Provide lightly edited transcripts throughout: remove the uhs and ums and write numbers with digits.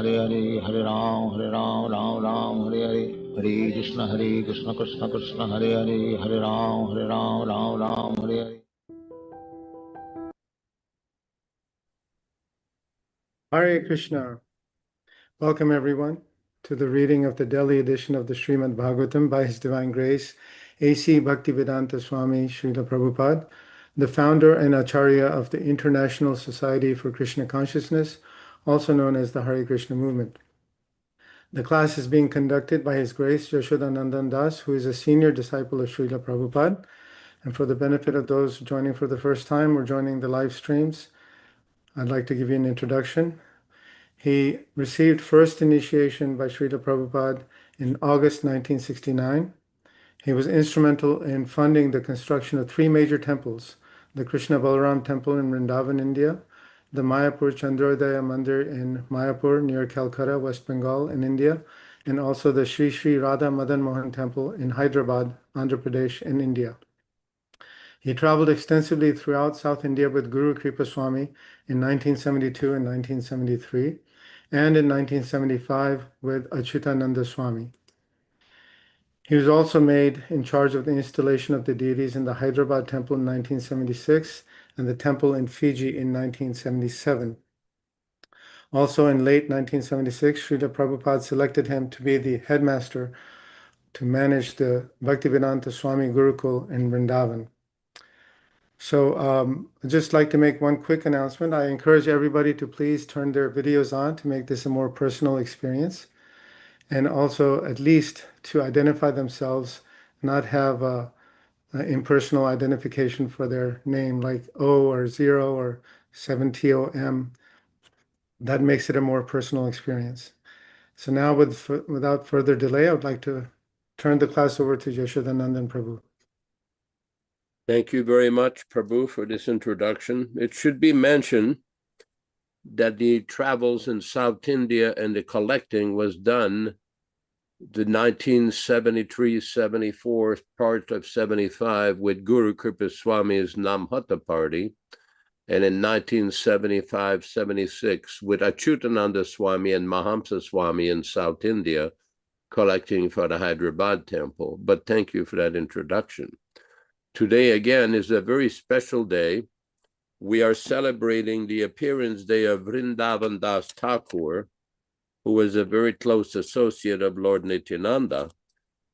Hare Hare, Hare Ram, Ram Ram, Hare Hare, Hare Krishna, Krishna Krishna, Hare Hare, Hare Ram, Ram, Hare Hare. Hare Krishna. Welcome everyone to the reading of the Delhi edition of the Srimad Bhagavatam by His Divine Grace A.C. Bhaktivedanta Swami Śrīla Prabhupāda, the founder and Acharya of the International Society for Krishna Consciousness, also known as the Hare Krishna movement. The class is being conducted by His Grace Yaśodā-nandana Dāsa, who is a senior disciple of Śrīla Prabhupāda. And for the benefit of those joining for the first time or joining the live streams, I'd like to give you an introduction. He received first initiation by Śrīla Prabhupāda in August 1969. He was instrumental in funding the construction of three major temples: the Krishna Balaram Temple in Vṛndāvana, India, the Mayapur Chandrodaya Mandir in Mayapur near Calcutta, West Bengal in India, and also the Sri Sri Radha Madan Mohan Temple in Hyderabad, Andhra Pradesh in India. He traveled extensively throughout South India with Guru Kripa Swami in 1972 and 1973, and in 1975 with Achyutananda Swami. He was also made in charge of the installation of the deities in the Hyderabad temple in 1976 and the temple in Fiji in 1977. Also in late 1976, Srila Prabhupada selected him to be the headmaster to manage the Bhaktivedanta Swami Gurukul in Vṛndāvana. So I'd just like to make one quick announcement. I encourage everybody to please turn their videos on to make this a more personal experience, and also at least to identify themselves, not have a impersonal identification for their name like O or 0 or 7TOM. That makes it a more personal experience. So now without further delay, I would like to turn the class over to Yaśodā-nandana Prabhu. Thank you very much, Prabhu, for this introduction. It should be mentioned that the travels in South India and the collecting was done the 1973-74, part of 75, with Guru Kripa Swami's Namhata party, and in 1975-76 with Achyutananda Swami and Mahamsa Swami in South India, collecting for the Hyderabad temple. But thank you for that introduction. Today, again, is a very special day. We are celebrating the appearance day of Vṛndāvana Das Ṭhākura, who was a very close associate of Lord Nityananda,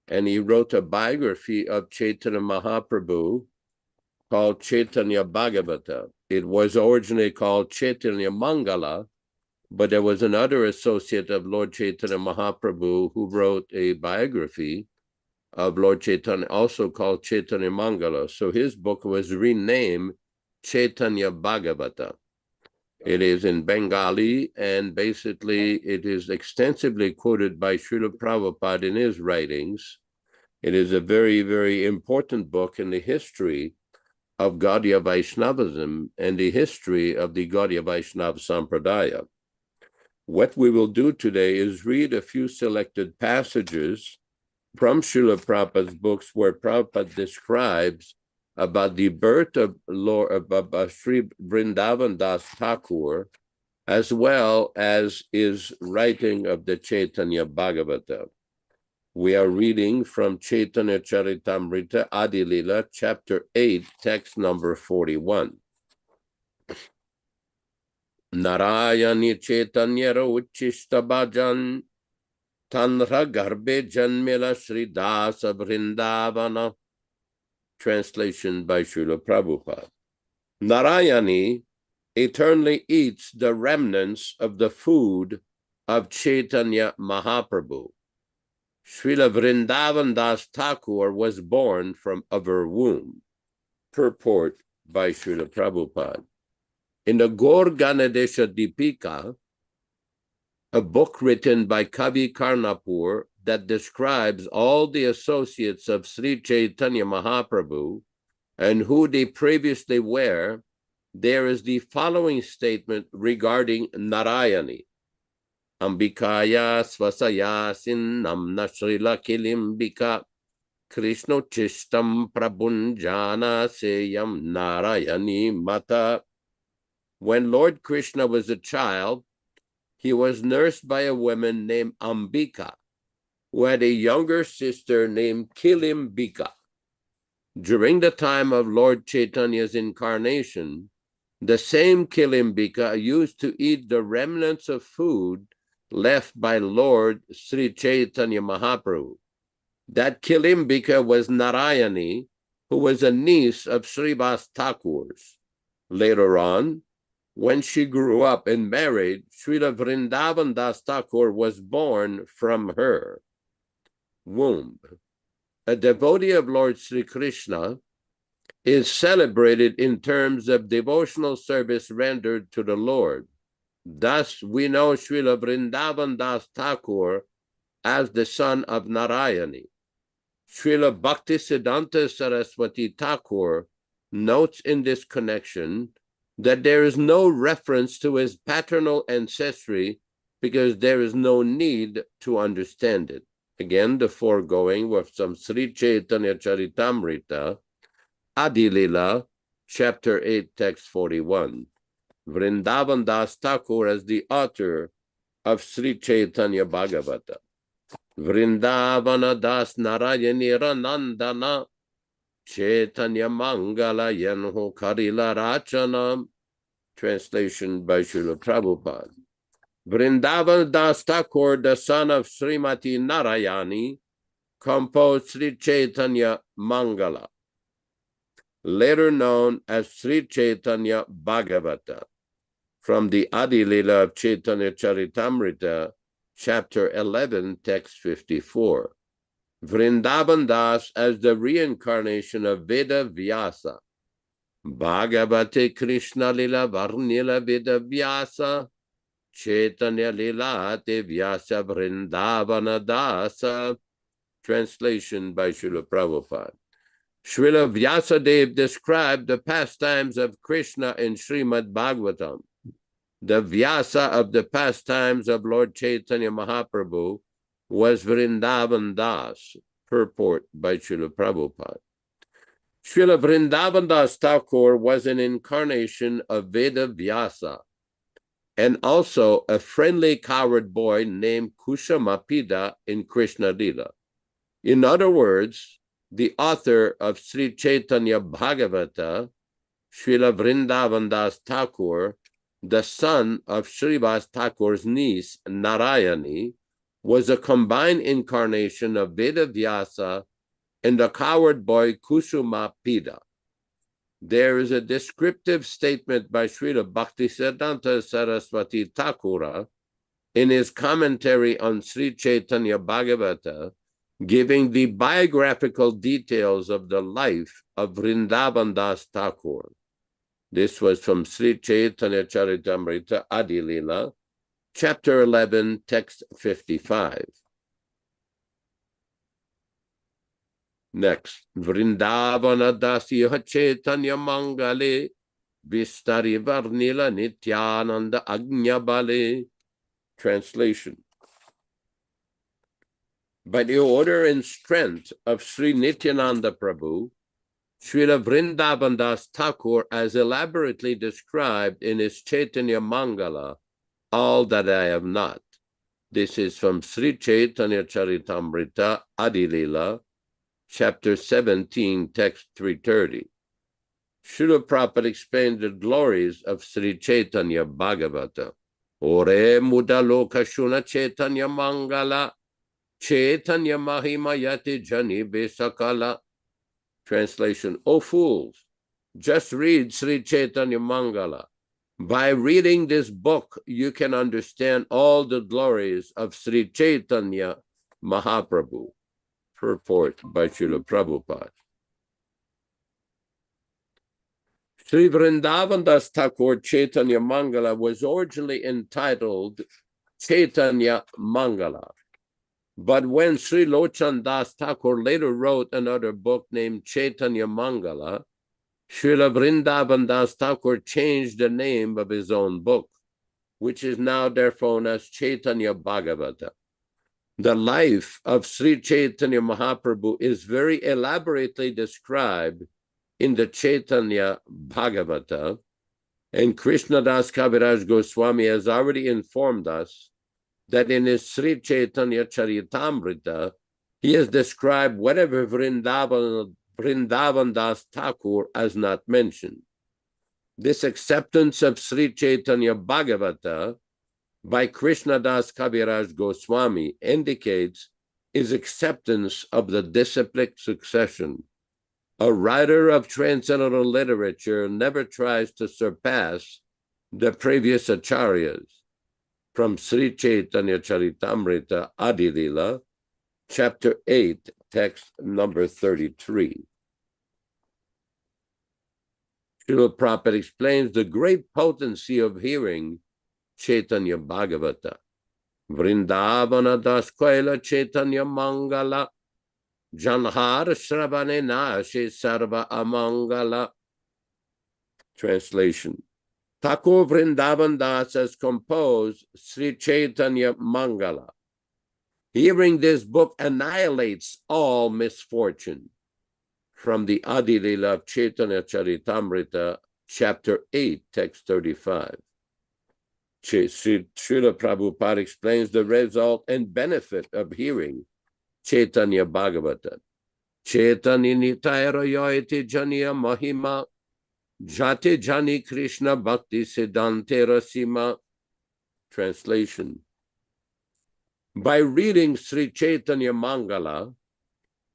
and he wrote a biography of Chaitanya Mahaprabhu called Chaitanya Bhagavata. It was originally called Chaitanya Mangala, but there was another associate of Lord Chaitanya Mahaprabhu who wrote a biography of Lord Chaitanya, also called Chaitanya Mangala. So his book was renamed Chaitanya Bhagavata. It is in Bengali, and basically it is extensively quoted by Śrīla Prabhupāda in his writings. It is a very, very important book in the history of Gaudiya Vaishnavism and the history of the Gaudiya Vaishnava Sampradaya. What we will do today is read a few selected passages from Śrīla Prabhupāda's books where Prabhupada describes about the birth of Sri Vṛndāvana Das Ṭhākura, as well as his writing of the Chaitanya Bhagavata. We are reading from Chaitanya Charitamrita Adi Lila, chapter 8, text number 41. Narayani Chaitanyara Uchishta Bhajan Tanra Garbe Janmila Sri Dasa Vṛndāvana. Translation by Śrīla Prabhupāda. Narayani eternally eats the remnants of the food of Chaitanya Mahaprabhu. Srila Vṛndāvana Das Ṭhākura was born from her womb. Purport by Śrīla Prabhupāda. In the Gaur Ganadesha Dipika, a book written by Kavi Karnapur that describes all the associates of Sri Chaitanya Mahaprabhu and who they previously were, there is the following statement regarding Narayani. Ambikaya svasaya sinnamna srila kilimbika Krishna chistam prabunjana seyam Narayani mata. When Lord Krishna was a child, he was nursed by a woman named Ambika, who had a younger sister named Kilimbika. During the time of Lord Chaitanya's incarnation, the same Kilimbika used to eat the remnants of food left by Lord Sri Chaitanya Mahaprabhu. That Kilimbika was Narayani, who was a niece of Srivas Thakur's. Later on, when she grew up and married, Śrīla Vṛndāvana Dāsa Thakur was born from her womb. A devotee of Lord Sri Krishna is celebrated in terms of devotional service rendered to the Lord. Thus, we know Śrīla Vṛndāvana Dāsa Thakur as the son of Narayani. Śrīla Bhaktisiddhanta Saraswati Thakur notes in this connection that there is no reference to his paternal ancestry because there is no need to understand it. Again, the foregoing was from Sri Chaitanya Charitamrita, Adilila, chapter 8, text 41. Vṛndāvana Dāsa Thakur as the author of Sri Chaitanya Bhagavata. Vṛndāvana Dāsa Narayani-ra-nandana Chaitanya Mangala Yanho Karila Rachana. Translation by Srila Prabhupada. Vṛndāvana Dāsa Thakur, the son of Srimati Narayani, composed Sri Chaitanya Mangala, later known as Sri Chaitanya Bhagavata, from the Adilila of Chaitanya Charitamrita, chapter 11, text 54. Vṛndāvana Das as the reincarnation of Veda Vyasa. Bhagavate Krishna Lila Varnila Veda Vyasa. Chaitanya Lila Te Vyasa Vṛndāvana Dāsa. Translation by Srila Prabhupada. Srila Vyasadeva described the pastimes of Krishna in Srimad Bhagavatam. The Vyasa of the pastimes of Lord Chaitanya Mahaprabhu was Vṛndāvana Das, purport by Srila Prabhupada. Srila Vṛndāvana Dāsa Thakur was an incarnation of Veda Vyasa and also a friendly coward boy named Kushamapida in Krishna Lila. In other words, the author of Sri Chaitanya Bhagavata, Srila Vṛndāvana Dāsa Thakur, the son of Srivas Thakur's niece, Narayani, was a combined incarnation of Veda Vyasa and the coward boy Kusumapida. There is a descriptive statement by Srila Bhaktisiddhanta Saraswati Ṭhākura in his commentary on Sri Chaitanya Bhagavata, giving the biographical details of the life of Vṛndāvana Dāsa Thakur. This was from Sri Chaitanya Charitamrita Adilila, chapter 11, text 55. Next, Vṛndāvana Dāsya Chaitanya Mangale Vistari Varnila Nityananda Ajñabale. Translation. By the order and strength of Sri Nityananda Prabhu, Srila Vṛndāvana Dāsa Thakur has elaborately described in his Chaitanya Mangala all that I have not. This is from Sri Chaitanya Charitamrita Adilila, chapter 17, text 330. Srila Prabhupada explained the glories of Sri Chaitanya Bhagavata. Ore mudaloka shuna Chaitanya Mangala, Chaitanya Mahima Yati Jani Besakala. Translation, O fools, just read Sri Chaitanya Mangala. By reading this book, you can understand all the glories of Sri Chaitanya Mahaprabhu. Purport by Srila Prabhupada. Sri Vṛndāvana Dāsa Thakur Chaitanya Mangala was originally entitled Chaitanya Mangala. But when Sri Lochan Das Thakur later wrote another book named Chaitanya Mangala, Srila Vṛndāvana Dāsa Thakur changed the name of his own book, which is now therefore known as Chaitanya Bhagavata. The life of Sri Chaitanya Mahaprabhu is very elaborately described in the Chaitanya Bhagavata, And Krishnadas Kaviraj Goswami has already informed us that in his Sri Chaitanya Charitamrita, he has described whatever Vṛndāvana Das Ṭhākura has not mentioned. This acceptance of Sri Chaitanya Bhagavata by Krishnadas Kaviraj Goswami indicates his acceptance of the disciplic succession. A writer of transcendental literature never tries to surpass the previous acharyas. From Sri Chaitanya Charitamrita Adi-lila, chapter 8, text number 33. Śrīla Prabhupada explains the great potency of hearing Chaitanya Bhagavata. Vṛndāvana das Kaila Chaitanya Mangala Janhar Shravane Nashe Sarva Amangala. Translation. Ṭhākura Vṛndāvana Das has composed Sri Chaitanya Mangala. Hearing this book annihilates all misfortune. From the Adi-lila of Chaitanya Charitamrita, chapter 8, text 35. Śrīla Prabhupāda explains the result and benefit of hearing Chaitanya Bhagavata. Chaitanya Nitayara Yoiti Janiya Mahima Jati Jani Krishna Bhakti Siddhante Rasima. Translation. By reading Sri Chaitanya Mangala,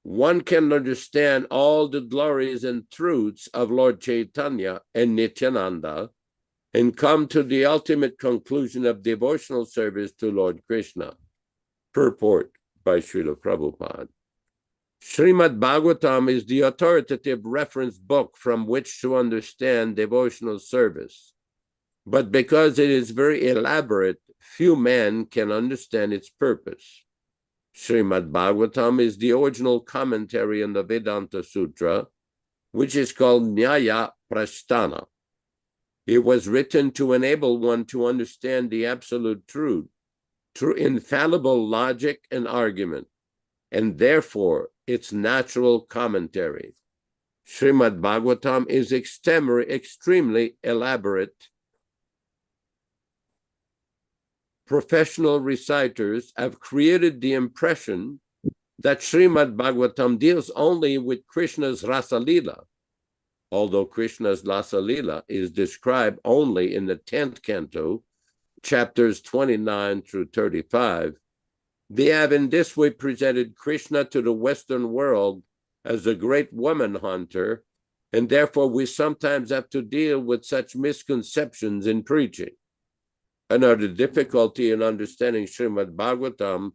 one can understand all the glories and truths of Lord Chaitanya and Nityananda and come to the ultimate conclusion of devotional service to Lord Krishna. Purport by Śrīla Prabhupāda. Srimad Bhagavatam is the authoritative reference book from which to understand devotional service. But because it is very elaborate, few men can understand its purpose. Srimad Bhagavatam is the original commentary on the Vedanta Sutra, which is called Nyaya Prasthana. It was written to enable one to understand the absolute truth through infallible logic and argument, and therefore its natural commentary. Srimad Bhagavatam is extremely elaborate. Professional reciters have created the impression that Srimad Bhagavatam deals only with Krishna's Rasa Lila, although Krishna's Rasa Lila is described only in the 10th canto, chapters 29 through 35. They have in this way presented Krishna to the Western world as a great woman hunter, and therefore we sometimes have to deal with such misconceptions in preaching. Another difficulty in understanding Srimad Bhagavatam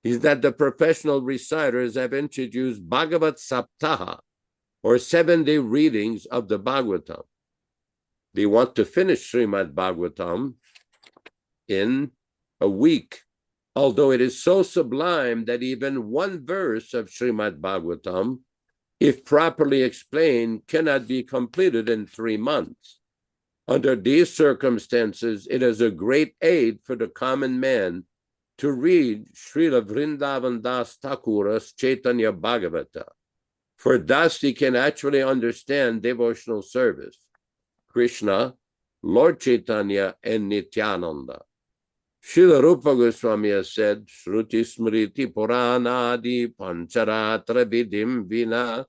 is that the professional reciters have introduced Bhagavat Saptaha, or 7-day readings of the Bhagavatam. They want to finish Srimad Bhagavatam in a week, although it is so sublime that even one verse of Srimad Bhagavatam, if properly explained, cannot be completed in 3 months. Under these circumstances, it is a great aid for the common man to read Śrīla Vṛndāvana Das Ṭhākura's Chaitanya Bhagavata, for thus he can actually understand devotional service, Krishna, Lord Chaitanya, and Nityananda. Śrīla Rupa Goswami has said, Shruti Smriti Puranadi Pancharatra Vidim Vina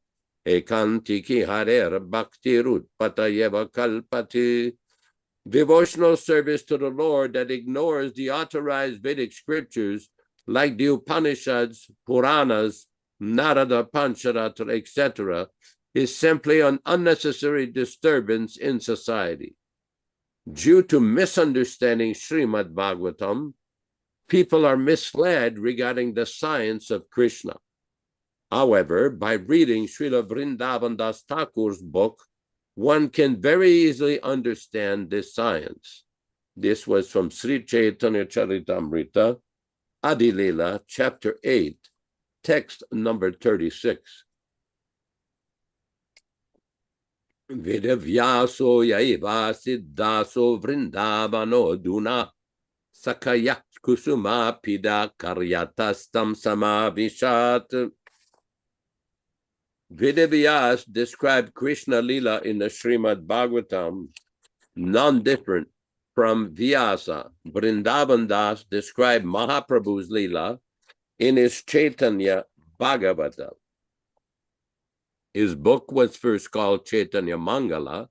Ekantiki Harer Bhakti Rutpatayeva Kalpati. Devotional service to the Lord that ignores the authorized Vedic scriptures like the Upanishads, Puranas, Narada Pancharatra, etc., is simply an unnecessary disturbance in society. Due to misunderstanding Srimad Bhagavatam, people are misled regarding the science of Krishna. However, by reading Śrīla Vṛndāvana Das Ṭhākura's book, one can very easily understand this science. This was from Sri Chaitanya Charitamrita, Adi-lila, chapter 8, text number 36. Vedavyaso yaiva siddhaso Vṛndāvano duna sakayat kusuma pida karyatastam samavishat. Vedavyas described Krishna Lila in the Srimad Bhagavatam non-different from Vyasa. Vṛndāvana Das described Mahaprabhu's Leela in his Chaitanya Bhagavata. His book was first called Chaitanya Mangala,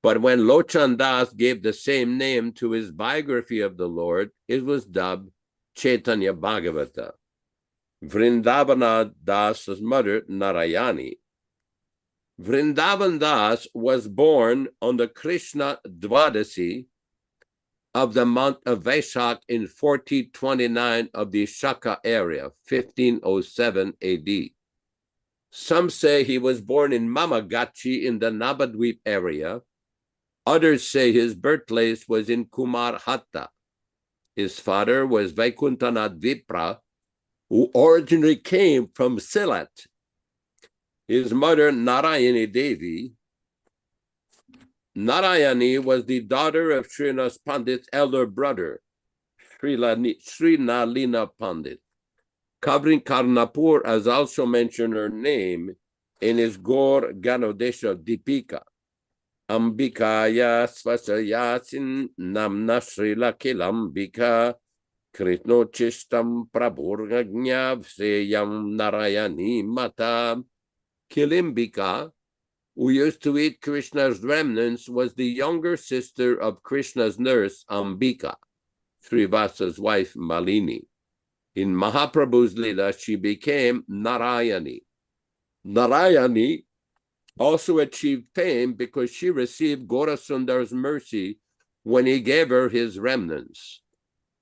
but when Lochan Das gave the same name to his biography of the Lord, it was dubbed Chaitanya Bhagavata. Vṛndāvana Das's mother, Narayani. Vṛndāvana Das was born on the Krishna Dvadasi of the month of Vaishak in 1429 of the Shaka area, 1507 AD. Some say he was born in Mamagachi in the Nabadweep area. Others say his birthplace was in Kumarhatta. His father was Vaikuntanath Vipra, who originally came from Silat. His mother, Narayani Devi. Narayani was the daughter of Srinath Pandit's elder brother, Srinalina Pandit. Covering Karnapur has also mentioned her name in his Gaur Ganodesha Dipika. Ambikaya Svasayasin Namna Śrīla Kilambika Kṛṣṇa Chistam Prabhurgagnya Seyam Narayani Mata. Kilimbika, who used to eat Krishna's remnants, was the younger sister of Krishna's nurse Ambika, Srivasa's wife Malini. In Mahaprabhu's Leela, she became Narayani. Narayani also achieved fame because she received Gaurasundar's mercy when he gave her his remnants.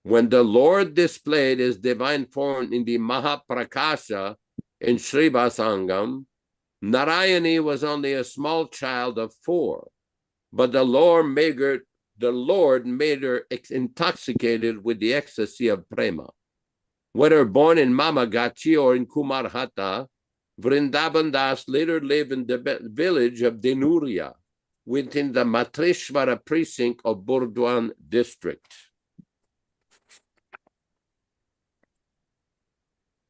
When the Lord displayed his divine form in the Mahaprakasha in Srivasangam, Narayani was only a small child of 4, but the Lord made her intoxicated with the ecstasy of prema. Whether born in Mamagachi or in Kumarhatta, Vṛndāvana Das later lived in the village of Denuria within the Matreshwara precinct of Burdwan district.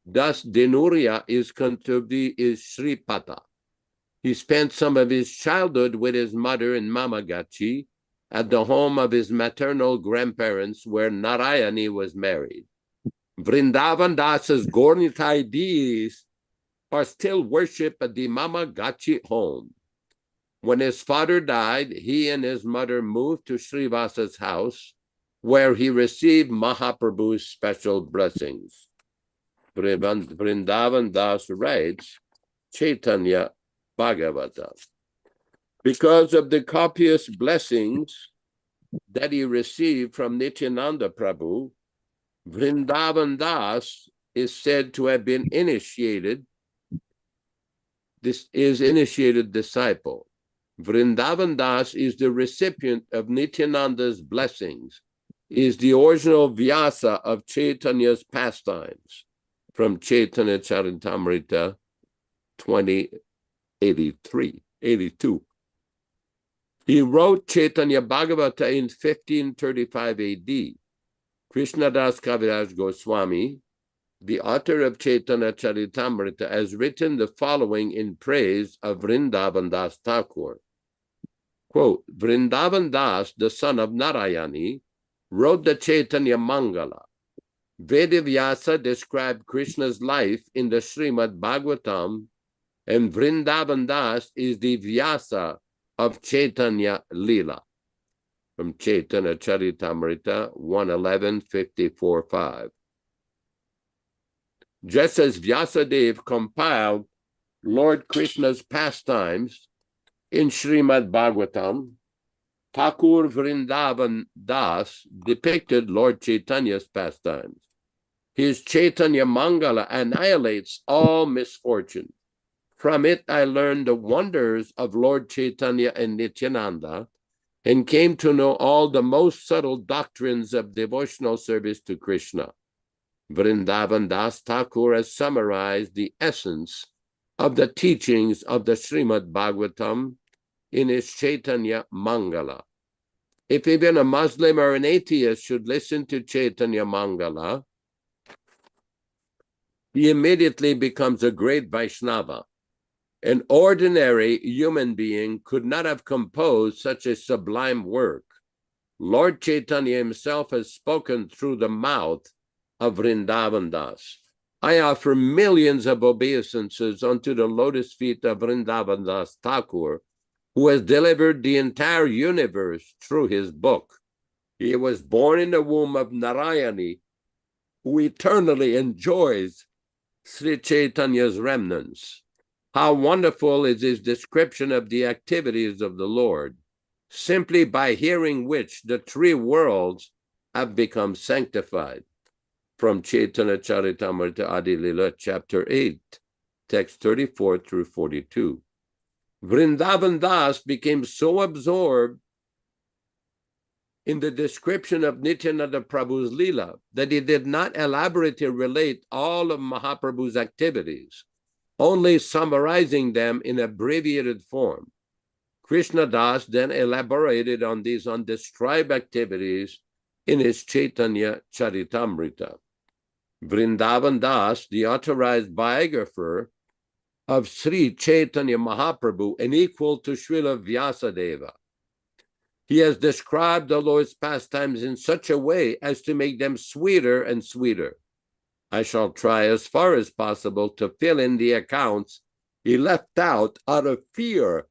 Thus, Denuria is Sripata. He spent some of his childhood with his mother in Mamagachi at the home of his maternal grandparents where Narayani was married. Vṛndāvana Das's Gaur-Nitai deities are still worshipped at the Mamagachi home. When his father died, he and his mother moved to Srivasa's house, where he received Mahaprabhu's special blessings. Vṛndāvana Das writes, Chaitanya Bhagavata. Because of the copious blessings that he received from Nityananda Prabhu, Vṛndāvana Das is said to have been initiated. This is initiated disciple. Vṛndāvana Das is the recipient of Nityananda's blessings, is the original Vyasa of Chaitanya's pastimes, from Chaitanya Charitamrita 82. He wrote Chaitanya Bhagavata in 1535 AD. Krishnadas Kaviraj Goswami, the author of Chaitanya Charitamrita, has written the following in praise of Vṛndāvana Das Ṭhākura. Quote, Vṛndāvana Das, the son of Narayani, wrote the Chaitanya Mangala. Vedavyasa described Krishna's life in the Srimad Bhagavatam, and Vṛndāvana Das is the Vyasa of Chaitanya Leela. From Chaitanya Charitamrita 111.54.5. Just as Vyasadeva compiled Lord Krishna's pastimes in Srimad Bhagavatam, Ṭhākura Vṛndāvana Das depicted Lord Chaitanya's pastimes. His Chaitanya Mangala annihilates all misfortune. From it I learned the wonders of Lord Chaitanya and Nityananda, and came to know all the most subtle doctrines of devotional service to Krishna. Vṛndāvana Das Ṭhākura has summarized the essence of the teachings of the Srimad Bhagavatam in his Chaitanya Mangala. If even a Muslim or an atheist should listen to Chaitanya Mangala, he immediately becomes a great Vaishnava. An ordinary human being could not have composed such a sublime work. Lord Chaitanya himself has spoken through the mouth of Vṛndāvana Das. I offer millions of obeisances unto the lotus feet of Vṛndāvana Das Ṭhākura, who has delivered the entire universe through his book. He was born in the womb of Narayani, who eternally enjoys Sri Chaitanya's remnants. How wonderful is his description of the activities of the Lord, simply by hearing which the three worlds have become sanctified. From Chaitanya Charitamrita Adi Lila, chapter 8, text 34 through 42. Vṛndāvana Das became so absorbed in the description of Nityananda Prabhu's Lila that he did not elaborately relate all of Mahaprabhu's activities, only summarizing them in abbreviated form. Krishna Das then elaborated on these undescribed activities in his Chaitanya Charitamrita. Vṛndāvana Das, the authorized biographer of Sri Chaitanya Mahaprabhu and equal to Śrīla Vyasadeva, he has described the Lord's pastimes in such a way as to make them sweeter and sweeter. I shall try as far as possible to fill in the accounts he left out of fear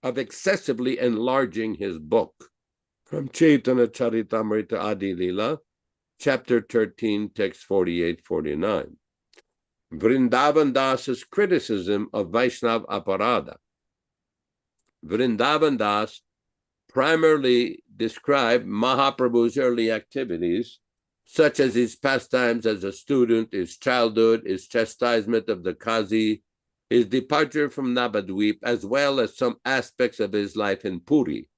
of excessively enlarging his book. From Chaitanya Charitamrita Adi Lila, chapter 13, text 48-49. Vṛndāvana Das's criticism of Vaishnava Aparada. Vṛndāvana Das primarily described Mahaprabhu's early activities, such as his pastimes as a student, his childhood, his chastisement of the Qazi, his departure from Navadvip, as well as some aspects of his life in Puri.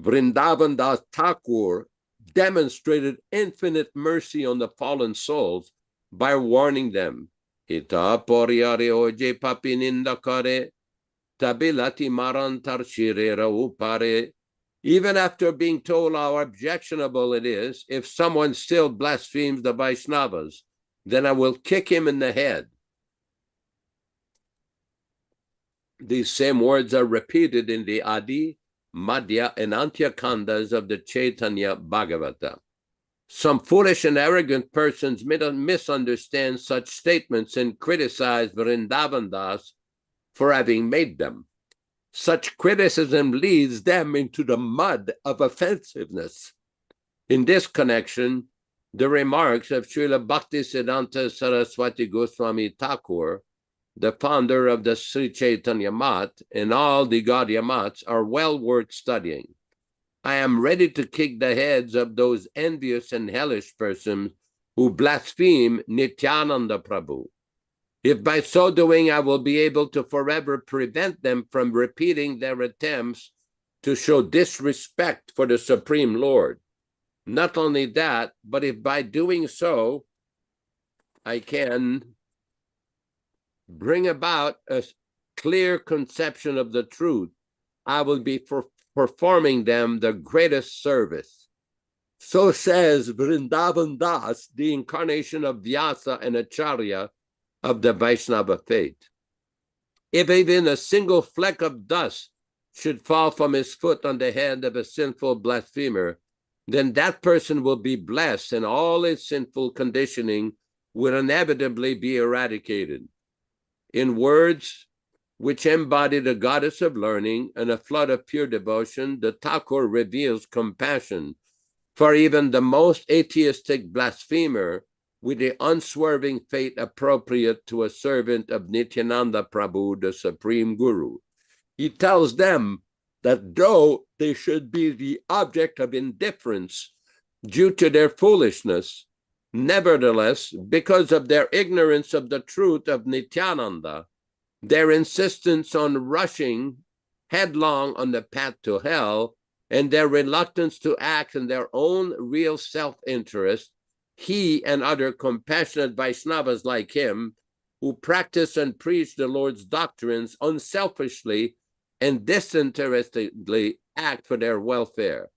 Vṛndāvana Das Ṭhākura demonstrated infinite mercy on the fallen souls by warning them, Hita poriare oje papininda kare, tabilati marantar shirera upare. Even after being told how objectionable it is, if someone still blasphemes the Vaishnavas, then I will kick him in the head. These same words are repeated in the Adi, Madhya, and Antya Kandas of the Chaitanya Bhagavata. Some foolish and arrogant persons misunderstand such statements and criticize Vṛndāvana Das for having made them. Such criticism leads them into the mud of offensiveness. In this connection, the remarks of Srila Bhaktisiddhanta Saraswati Goswami Thakur, the founder of the Sri Chaitanya Math, and all the Gaudiya Maths are well worth studying. I am ready to kick the heads of those envious and hellish persons who blaspheme Nityananda Prabhu. If by so doing I will be able to forever prevent them from repeating their attempts to show disrespect for the Supreme Lord. Not only that, but if by doing so I can bring about a clear conception of the truth, I will be performing them the greatest service. So says Vṛndāvana Das, the incarnation of Vyasa and Acharya of the Vaishnava faith. If even a single fleck of dust should fall from his foot on the head of a sinful blasphemer, then that person will be blessed and all his sinful conditioning will inevitably be eradicated. In words which embody the goddess of learning and a flood of pure devotion, the Ṭhākura reveals compassion for even the most atheistic blasphemer with the unswerving faith appropriate to a servant of Nityananda Prabhu, the Supreme Guru. He tells them that though they should be the object of indifference due to their foolishness, nevertheless, because of their ignorance of the truth of Nityananda, their insistence on rushing headlong on the path to hell, and their reluctance to act in their own real self-interest, he and other compassionate Vaishnavas like him, who practice and preach the Lord's doctrines unselfishly and disinterestedly, act for their welfare.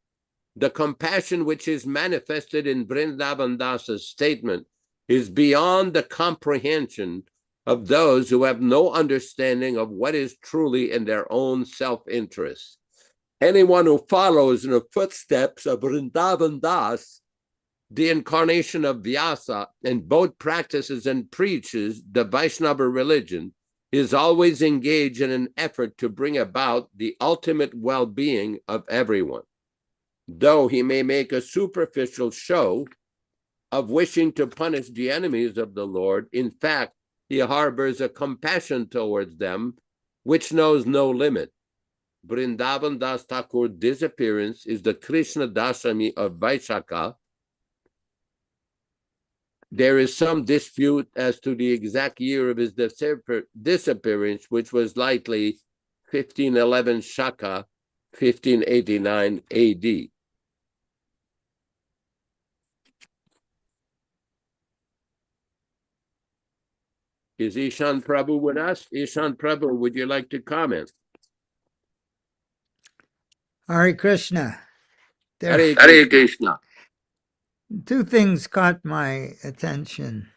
The compassion which is manifested in Vṛndāvana Dasa's statement is beyond the comprehension of those who have no understanding of what is truly in their own self-interest. Anyone who follows in the footsteps of Vṛndāvana Dāsa, the incarnation of Vyasa, and both practices and preaches the Vaishnava religion, is always engaged in an effort to bring about the ultimate well-being of everyone. Though he may make a superficial show of wishing to punish the enemies of the Lord, in fact, he harbors a compassion towards them which knows no limit. Vṛndāvana Das Thakur's disappearance is the Krishna Dashami of Vaishakha. There is some dispute as to the exact year of his disappearance, which was likely 1511 Shaka, 1589 AD. Is Ishan Prabhu with us? Ishan Prabhu, would you like to comment? Hare Krishna. Hare Krishna. Two things caught my attention.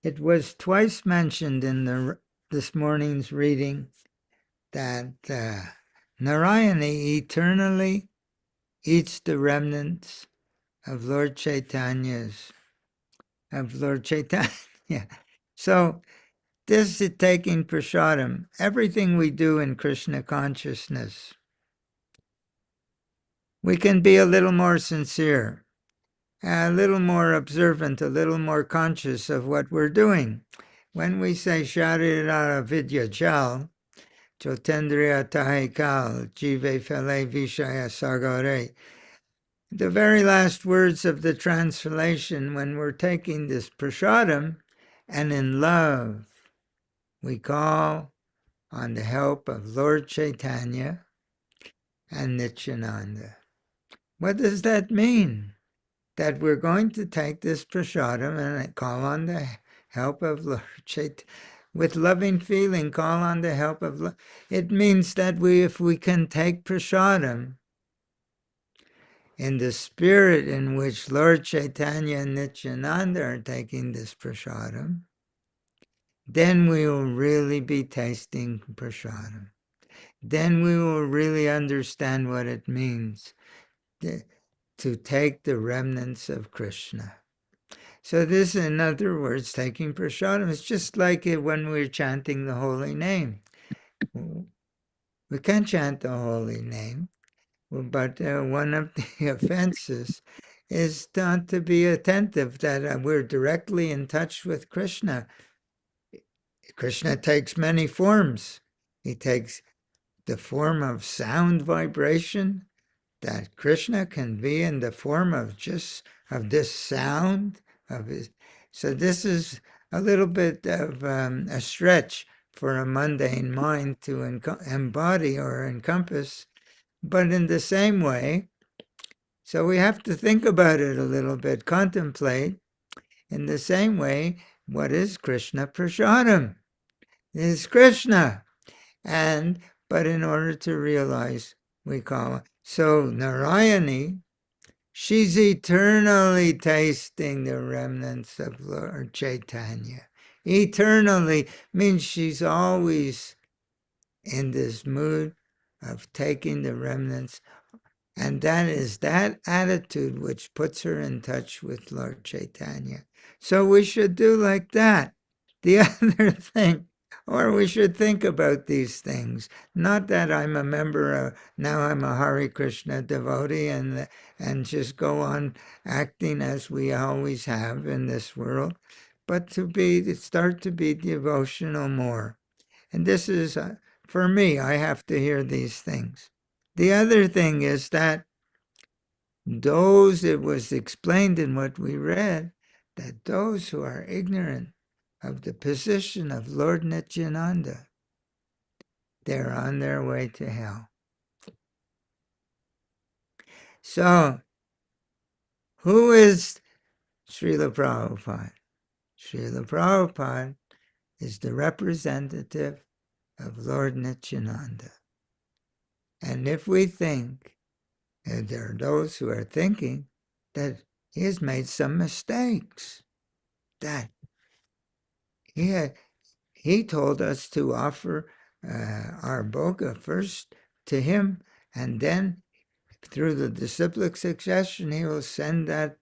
It was twice mentioned in this morning's reading that Narayani eternally eats the remnants of Lord Chaitanya. So this is taking prasadam. Everything we do in Krishna consciousness, we can be a little more sincere, a little more observant, a little more conscious of what we're doing. When we say Sharira Vidya Chal, Jotendriya Tahikal, Jive Fele Vishaya Sagare, the very last words of the translation, when we're taking this prasadam, and in love, we call on the help of Lord Chaitanya and Nityananda. What does that mean? That we're going to take this prasadam and call on the help of Lord Chaitanya. With loving feeling, call on the help of love. It means that if we can take prasadam in the spirit in which Lord Chaitanya and Nityananda are taking this prasadam, then we will really be tasting prasadam. Then we will really understand what it means to take the remnants of Krishna. So this, in other words, taking prasadam, is just like when we're chanting the holy name. We can chant the holy name, but one of the offenses is not to be attentive, that we're directly in touch with Krishna. Krishna takes many forms. He takes the form of sound vibration, that Krishna can be in the form of this sound of his. So this is a little bit of a stretch for a mundane mind to embody or encompass, but in the same way, so we have to think about it a little bit, contemplate. In the same way, what is Krishna Prasadam? It is Krishna. But in order to realize, we call it. So Narayani, she's eternally tasting the remnants of Lord Chaitanya. Eternally means she's always in this mood of taking the remnants. And that is that attitude which puts her in touch with Lord Chaitanya. So we should do like that. The other thing, or we should think about these things. Not that I'm a member of, now I'm a Hare Krishna devotee and just go on acting as we always have in this world, but to start to be devotional more. And this is, for me, I have to hear these things. The other thing is that it was explained in what we read, that those who are ignorant of the position of Lord Nityananda, they're on their way to hell. So, who is Śrīla Prabhupada? Śrīla Prabhupada is the representative of Lord Nityananda. And if we think, and there are those who are thinking that he has made some mistakes, that he he told us to offer our bhoga first to him, and then through the disciplic succession, he will send that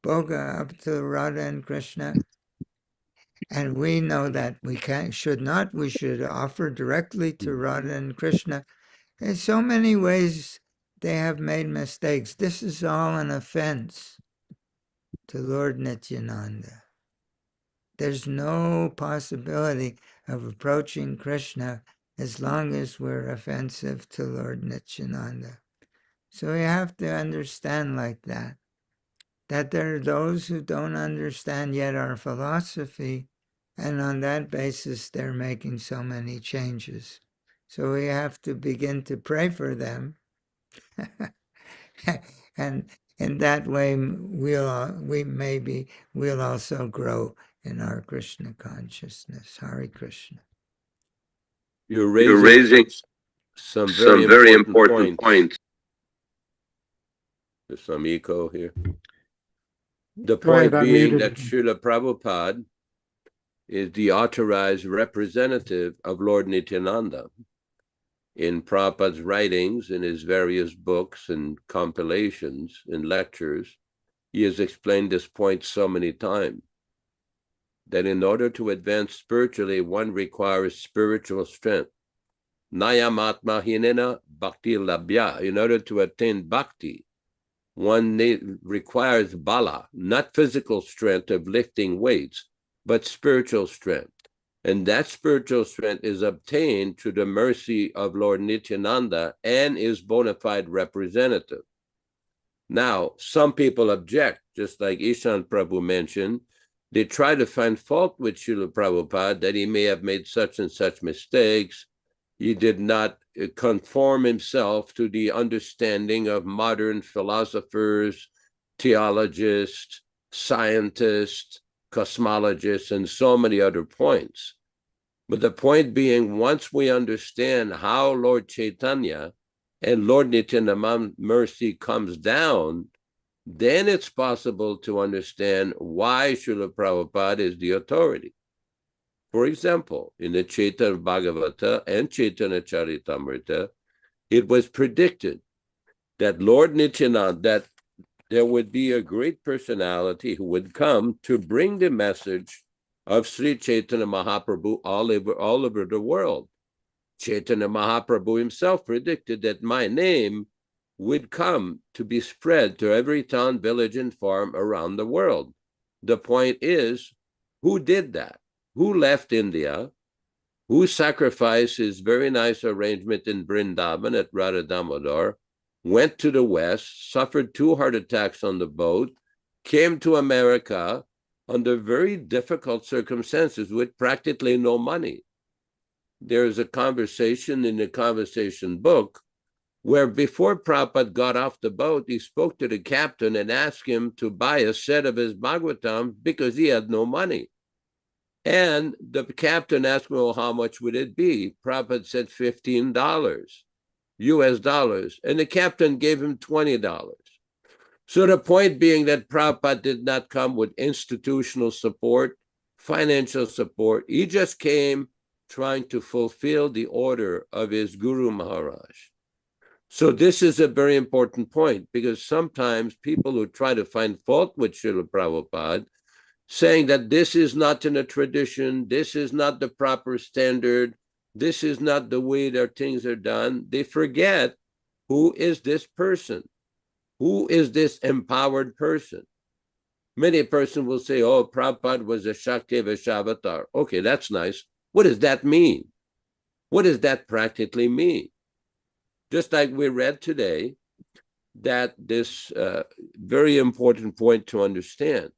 bhoga up to Radha and Krishna. And we know that we should not. We should offer directly to Radha and Krishna. In so many ways, they have made mistakes. This is all an offense to Lord Nityananda. There's no possibility of approaching Krishna as long as we're offensive to Lord Nityananda. So we have to understand like that there are those who don't understand yet our philosophy, and on that basis they're making so many changes. So we have to begin to pray for them. And in that way, we'll also grow in our Krishna consciousness. Hare Krishna. You're raising some very important points. There's some echo here. The point being that Srila Prabhupada is the authorized representative of Lord Nityananda. In Prabhupada's writings, in his various books and compilations and lectures, he has explained this point so many times, that in order to advance spiritually, one requires spiritual strength. Nayamatma hinena bhakti labhya. In order to attain bhakti, one requires bala, not physical strength of lifting weights, but spiritual strength. And that spiritual strength is obtained through the mercy of Lord Nityananda and his bona fide representative. Now, some people object, just like Ishan Prabhu mentioned. They try to find fault with Srila Prabhupada, that he may have made such and such mistakes. He did not conform himself to the understanding of modern philosophers, theologists, scientists, cosmologists, and so many other points. But the point being, once we understand how Lord Chaitanya and Lord Nityananda mercy comes down, then it's possible to understand why Srila Prabhupada is the authority. For example, in the Chaitanya Bhagavata and Chaitanya Charitamrita, it was predicted that Lord Nityananda, that there would be a great personality who would come to bring the message of Sri Chaitanya Mahaprabhu all over the world. Chaitanya Mahaprabhu himself predicted that my name would come to be spread to every town, village, and farm around the world. The point is, who did that? Who left India? Who sacrificed his very nice arrangement in Vṛndāvana at Radha Damodar, went to the West, suffered 2 heart attacks on the boat, came to America under very difficult circumstances with practically no money? There's a conversation in the conversation book where before Prabhupada got off the boat, he spoke to the captain and asked him to buy a set of his Bhagavatam because he had no money. And the captain asked me, well, how much would it be? Prabhupada said $15 US dollars, and the captain gave him $20. So the point being that Prabhupada did not come with institutional support, financial support. He just came trying to fulfill the order of his Guru Maharaj. So this is a very important point, because sometimes people who try to find fault with Srila Prabhupada, saying that this is not in a tradition, this is not the proper standard, this is not the way their things are done, they forget who is this person. Who is this empowered person? Many persons will say, oh, Prabhupada was a Shakti Vaishnava. Okay, that's nice. What does that mean? What does that practically mean? Just like we read today, that this very important point to understand,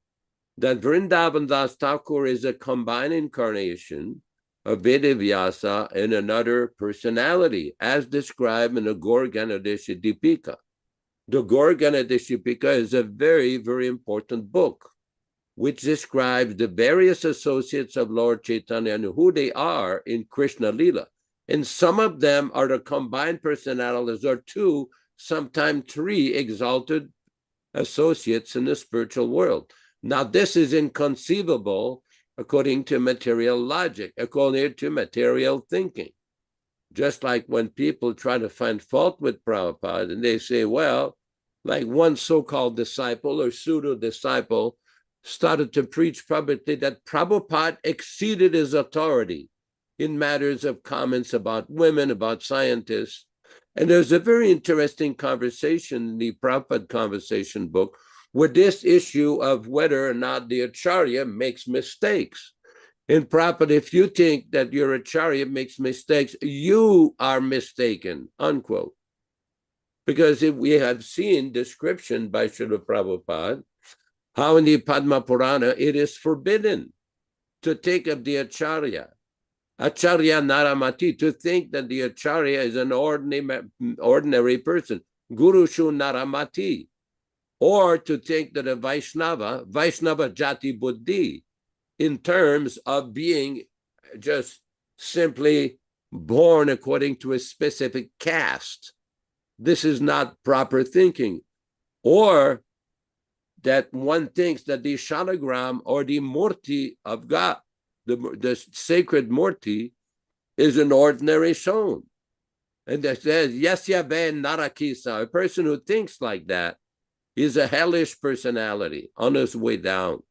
that Vṛndāvana Das Ṭhākura is a combined incarnation of Vedavyasa and another personality, as described in the Gaur Ganadesha Dipika. The Gaur Ganadesha Dipika is a very, very important book, which describes the various associates of Lord Chaitanya and who they are in Krishna Lila. And some of them are the combined personalities, or 2, sometimes 3 exalted associates in the spiritual world. Now, this is inconceivable according to material logic, according to material thinking. Just like when people try to find fault with Prabhupada and they say, well, like one so-called disciple or pseudo-disciple started to preach publicly that Prabhupada exceeded his authority in matters of comments about women, about scientists. And there's a very interesting conversation in the Prabhupada Conversation book with this issue of whether or not the Acharya makes mistakes. And Prabhupada, if you think that your Acharya makes mistakes, you are mistaken, unquote. Because if we have seen description by Srila Prabhupada, how in the Padma Purana it is forbidden to take of the Acharya, Acharya Naramati, to think that the Acharya is an ordinary person, Guru Shu Naramati, or to think that a Vaishnava Jati Buddhi, in terms of being just simply born according to a specific caste. This is not proper thinking. Or that one thinks that the shalagram or the murti of God, the sacred murti, is an ordinary soul. And that says, Yasya ben narakisa, a person who thinks like that is a hellish personality on his way down.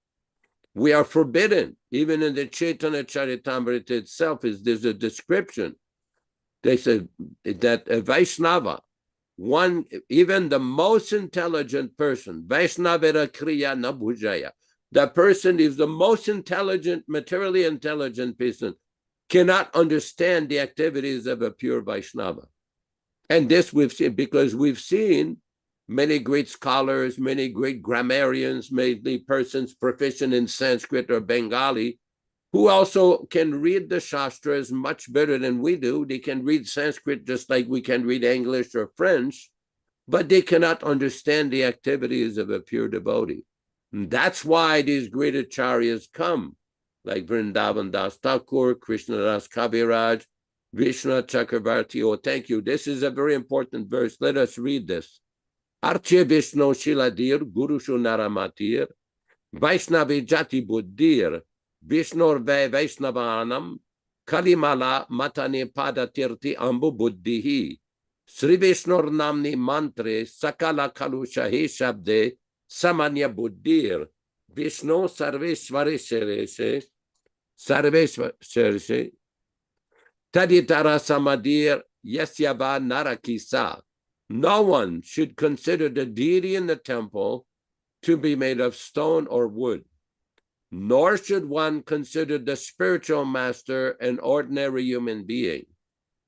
We are forbidden, even in the Chaitanya Charitamrita itself, there's a description. They said that a Vaishnava, even the most intelligent person, Vaishnavera Kriya Nabhujaya, that person is the most intelligent, materially intelligent person, cannot understand the activities of a pure Vaishnava. And this we've seen, because we've seen many great scholars, many great grammarians, many persons proficient in Sanskrit or Bengali, who also can read the Shastras much better than we do. They can read Sanskrit just like we can read English or French, but they cannot understand the activities of a pure devotee. And that's why these great acharyas come, like Vṛndāvana Das Ṭhākura, Krishna Das Kaviraj, Vishnu Chakravarti. Oh, thank you. This is a very important verse. Let us read this. Arche Vishnu Shiladir, Gurushu Naramatir, Vaishnavi Jati Buddhir, Vishnur Vaishnavanam, Kalimala Matane Pada Tirti Ambu Buddhihi, Sri Vishnur Namni Mantre, Sakala Kalushahi Shabde, Samanya Buddhir, Vishnu Sarveshwareshe, Taditara Samadir, Yasyava Narakisa. No one should consider the deity in the temple to be made of stone or wood, nor should one consider the spiritual master an ordinary human being.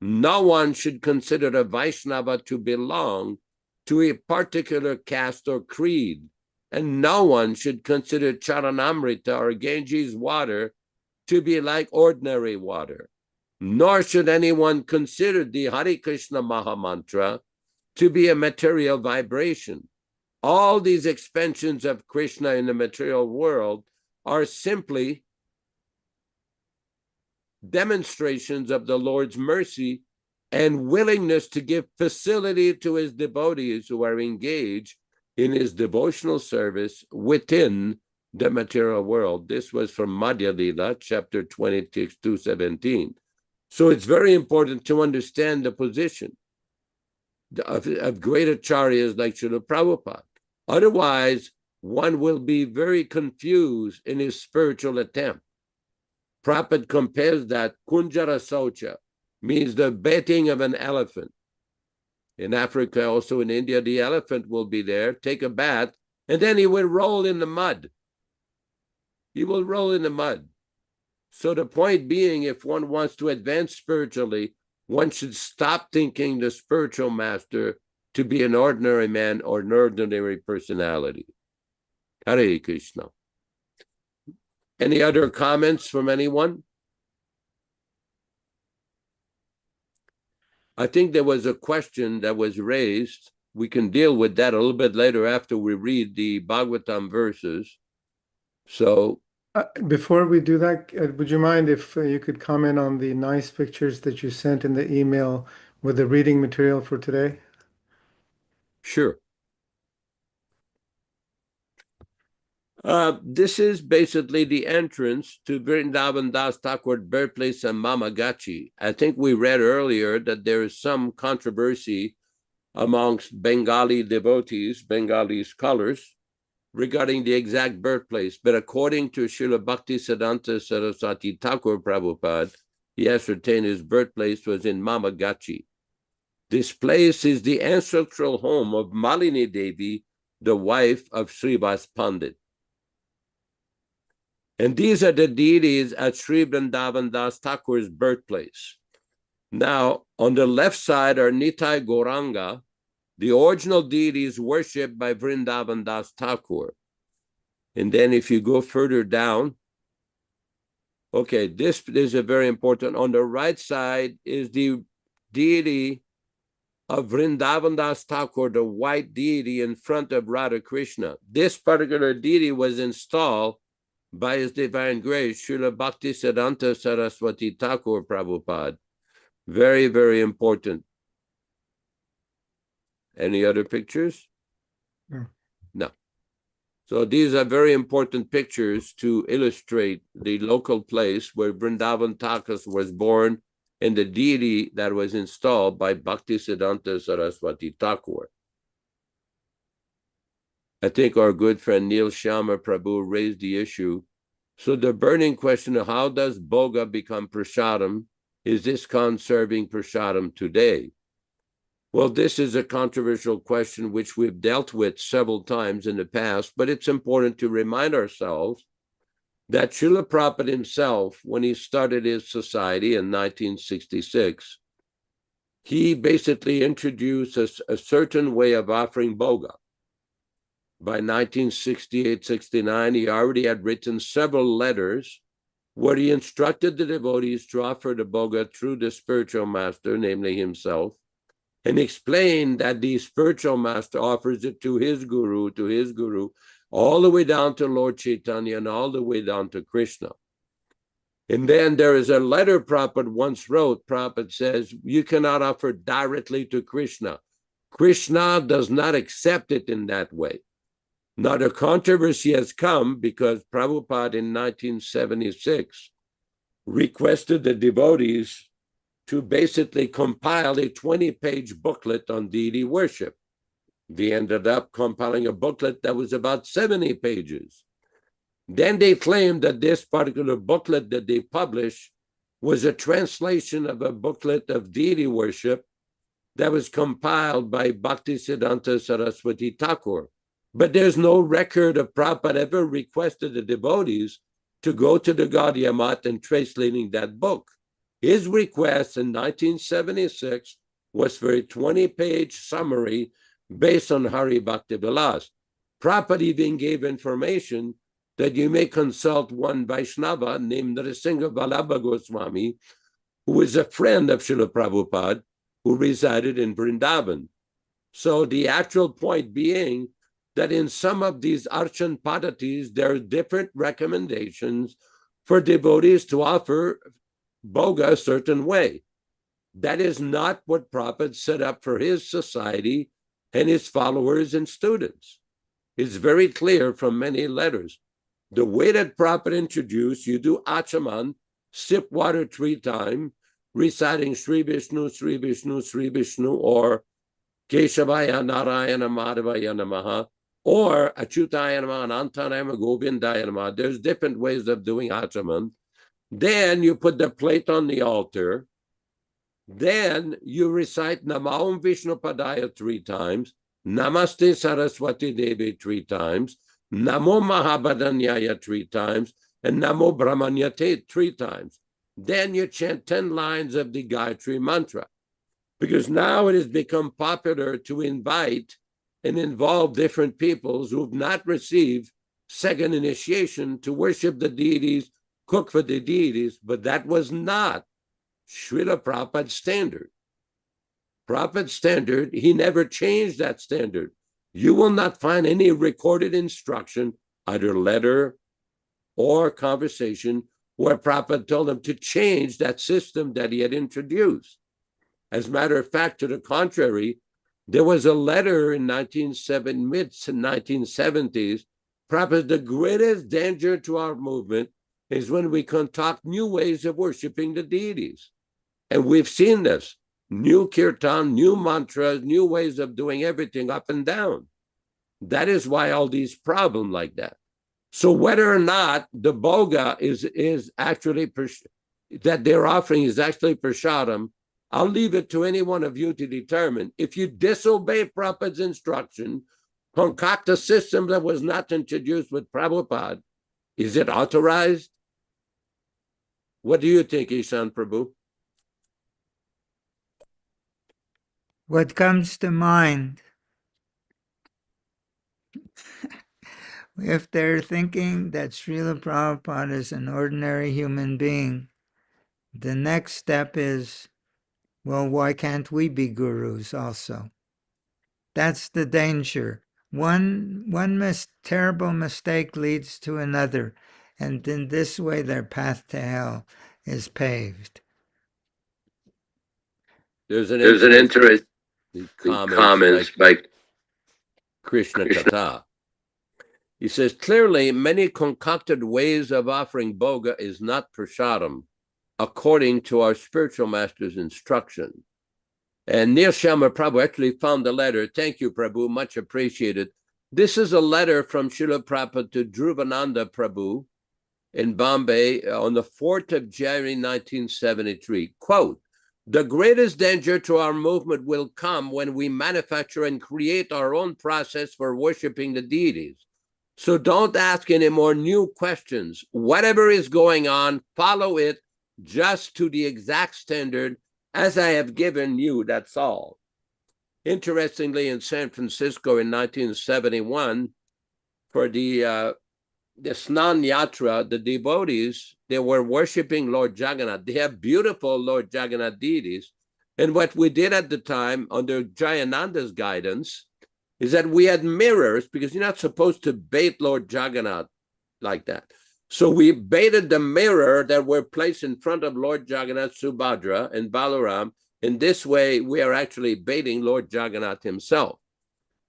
No one should consider a Vaishnava to belong to a particular caste or creed, and no one should consider Charanamrita or Ganges water to be like ordinary water, nor should anyone consider the Hare Krishna Mahamantra to be a material vibration. All these expansions of Krishna in the material world are simply demonstrations of the Lord's mercy and willingness to give facility to his devotees who are engaged in his devotional service within the material world. This was from Madhya Lila, chapter 26, 217. So it's very important to understand the position of great acharyas like Srila Prabhupada. Otherwise, one will be very confused in his spiritual attempt. Prabhupada compares that Kunjara Saucha, means the bathing of an elephant. In Africa, also in India, the elephant will be there, take a bath, and then he will roll in the mud. He will roll in the mud. So the point being, if one wants to advance spiritually, one should stop thinking the spiritual master to be an ordinary man or an ordinary personality. Hare Krishna. Any other comments from anyone? I think there was a question that was raised. We can deal with that a little bit later after we read the Bhagavatam verses. So before we do that, would you mind if you could comment on the nice pictures that you sent in the email with the reading material for today? Sure. This is basically the entrance to Vṛndāvana Das Ṭhākura birthplace in Mamagachi. I think we read earlier that there is some controversy amongst Bengali devotees, Bengali scholars, regarding the exact birthplace. But according to Srila Bhaktisiddhanta Saraswati Thakur Prabhupada, he ascertained his birthplace was in Mamagachi. This place is the ancestral home of Malini Devi, the wife of Srivas Pandit. And these are the deities at Sri Vṛndāvana Das Thakur's birthplace. Now, on the left side are Nitai Gauranga, the original deities worshipped by Vṛndāvana Das Thakur. And then if you go further down, okay, this is a very important. On the right side is the deity of Vṛndāvana Das Thakur, the white deity in front of Radha Krishna. This particular deity was installed by His Divine Grace, Srila Bhaktisiddhanta Saraswati Thakur Prabhupada. Very, very important. Any other pictures? No. So these are very important pictures to illustrate the local place where Vṛndāvana Thakur was born and the deity that was installed by Bhaktisiddhanta Saraswati Thakur. I think our good friend Neil Shyama Prabhu raised the issue. So the burning question of how does Bhoga become prasadam? Is ISKCON serving prasadam today? Well, this is a controversial question which we've dealt with several times in the past, but it's important to remind ourselves that Srila Prabhupada himself, when he started his society in 1966, he basically introduced a certain way of offering Bhoga. By 1968-69, he already had written several letters where he instructed the devotees to offer the Bhoga through the spiritual master, namely himself, and explained that the spiritual master offers it to his guru, all the way down to Lord Chaitanya and all the way down to Krishna. And then there is a letter Prabhupada once wrote. Prabhupada says, you cannot offer directly to Krishna. Krishna does not accept it in that way. Now, the controversy has come because Prabhupada in 1976 requested the devotees to basically compile a 20-page booklet on deity worship. They ended up compiling a booklet that was about 70 pages. Then they claimed that this particular booklet that they published was a translation of a booklet of deity worship that was compiled by Bhaktisiddhanta Saraswati Thakur. But there's no record of Prabhupada ever requested the devotees to go to the Gaudiya Math and translating that book. His request in 1976 was for a 20-page summary based on Hari Bhakti Vilas. Prabhupada even gave information that you may consult one Vaishnava named Nrsimha Vallabha Goswami, who is a friend of Srila Prabhupada, who resided in Vṛndāvana. So the actual point being that in some of these Archan Padhatis, there are different recommendations for devotees to offer Bhoga a certain way. That is not what Prabhupada set up for his society and his followers and students. It's very clear from many letters. The way that Prabhupada introduced, you do Achaman, sip water 3 times, reciting Sri Vishnu, Sri Vishnu, Sri Vishnu, or Keshavaya Narayana Madhavaya Namaha, or Achyutaya Namaha, Anantaraya Govindaya Namaha. There's different ways of doing Achaman. Then you put the plate on the altar. Then you recite Namo Vishnu Padaya 3 times, Namaste Saraswati Devi 3 times, Namo Mahabhadanyaya 3 times, and Namo Brahmanyate 3 times. Then you chant 10 lines of the Gayatri mantra. Because now it has become popular to invite and involve different peoples who've not received second initiation to worship the deities, cook for the deities, but that was not Srila Prabhupada's standard. Prabhupada's standard, he never changed that standard. You will not find any recorded instruction, either letter or conversation, where Prabhupada told him to change that system that he had introduced. As a matter of fact, to the contrary, there was a letter in mid-1970s Prabhupada, the greatest danger to our movement is when we concoct new ways of worshiping the deities. And we've seen this. New kirtan, new mantras, new ways of doing everything up and down. That is why all these problems like that. So whether or not the boga is actually, that they're offering is actually prasadam, I'll leave it to any one of you to determine. If you disobey Prabhupada's instruction, concoct a system that was not introduced with Prabhupada, is it authorized? What do you think, Ishan Prabhu? What comes to mind, if they're thinking that Srila Prabhupada is an ordinary human being, the next step is, well, why can't we be gurus also? That's the danger. One terrible mistake leads to another, and in this way their path to hell is paved. There's an interesting comments by Krishna Katha. He says, clearly, many concocted ways of offering boga is not prasadam, according to our spiritual master's instruction. And Nirshama Prabhu actually found the letter. Thank you, Prabhu, much appreciated. This is a letter from Srila Prabhupada to Dhruvananda Prabhu in Bombay on the 4th of January, 1973. Quote, the greatest danger to our movement will come when we manufacture and create our own process for worshiping the deities. So don't ask any more new questions. Whatever is going on, follow it just to the exact standard as I have given you, that's all. Interestingly, in San Francisco in 1971, for the Snan Yatra, the devotees, they were worshiping Lord Jagannath. They have beautiful Lord Jagannath deities. And what we did at the time, under Jayananda's guidance, is that we had mirrors, because you're not supposed to bait Lord Jagannath like that. So we baited the mirror that were placed in front of Lord Jagannath, Subhadra, and Balaram. In this way, we are actually baiting Lord Jagannath himself.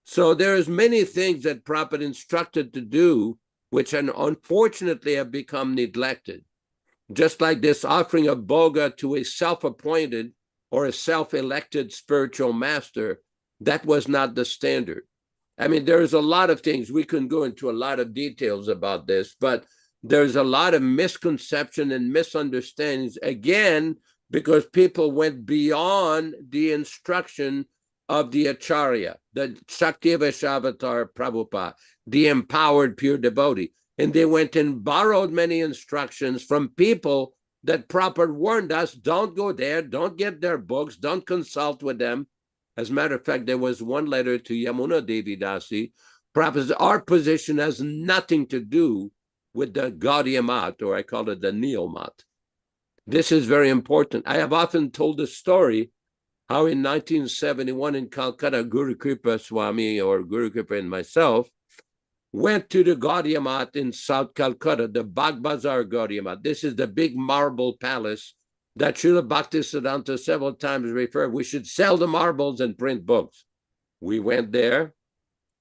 So there's many things that Prabhupada instructed to do, which unfortunately have become neglected. Just like this offering of boga to a self-appointed or a self-elected spiritual master, that was not the standard. I mean, there's a lot of things. We can go into a lot of details about this, but there's a lot of misconception and misunderstandings, again, because people went beyond the instruction of the Acharya, the Shakti-Vaishavatar Prabhupada, the empowered pure devotee. And they went and borrowed many instructions from people that Prabhupada warned us, don't go there, don't get their books, don't consult with them. As a matter of fact, there was one letter to Yamuna Devi Dasi. Prabhupada, our position has nothing to do with the Gaudiya Mat, or I call it the Neo Mat. This is very important. I have often told the story how in 1971 in Calcutta, Guru Kripa Swami, or Guru Kripa and myself, went to the Gaudiya Mat in South Calcutta, the Bagh Bazar Gaudiya Mat. This is the big marble palace that Srila Bhaktisiddhanta several times referred. We should sell the marbles and print books. We went there.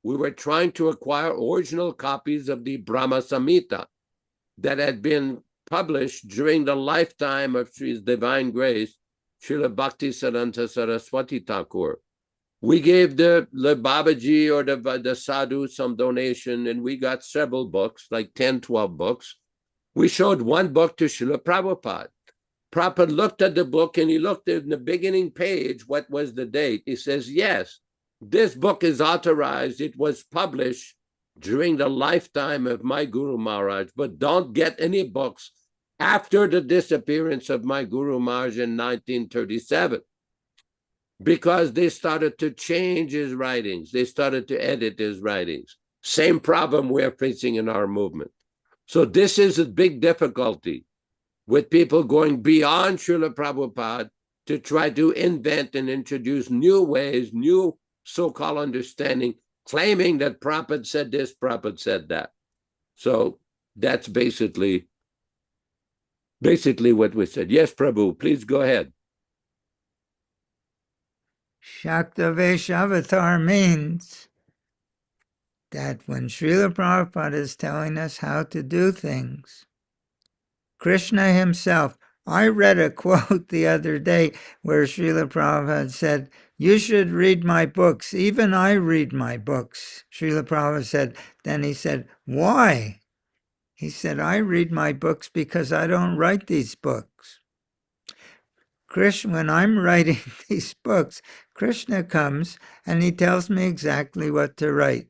We were trying to acquire original copies of the Brahma Samhita that had been published during the lifetime of His Divine Grace, Srila Bhaktisiddhanta Saraswati Ṭhākura. We gave the Babaji or the sadhu some donation, and we got several books, like 10, 12 books. We showed one book to Srila Prabhupada. Prabhupada looked at the book, and he looked at the beginning page, what was the date? He says, yes, this book is authorized. It was published during the lifetime of my Guru Maharaj, but don't get any books after the disappearance of my Guru Maharaj in 1937. Because they started to change his writings. They started to edit his writings. Same problem we're facing in our movement. So this is a big difficulty with people going beyond Srila Prabhupada to try to invent and introduce new ways, new so-called understanding, claiming that Prabhupada said this, Prabhupada said that. So that's basically what we said. Yes, Prabhu, please go ahead. Shakti-Vaishavatar means that when Srila Prabhupada is telling us how to do things, Krishna himself, I read a quote the other day where Srila Prabhupada said, you should read my books. Even I read my books. Srila Prabhupada said, then he said, why? He said, I read my books because I don't write these books. Krishna, when I'm writing these books, Krishna comes and he tells me exactly what to write.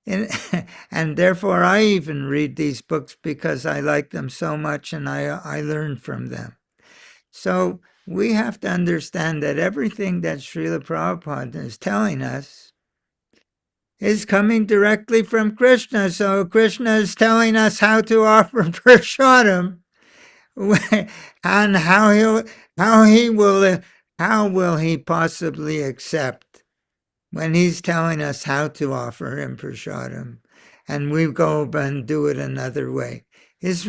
And therefore I even read these books because I like them so much and I learn from them. So we have to understand that everything that Srila Prabhupada is telling us is coming directly from Krishna. So Krishna is telling us how to offer prasadam and how will he possibly accept when he's telling us how to offer him prasadam, and we go and do it another way. It's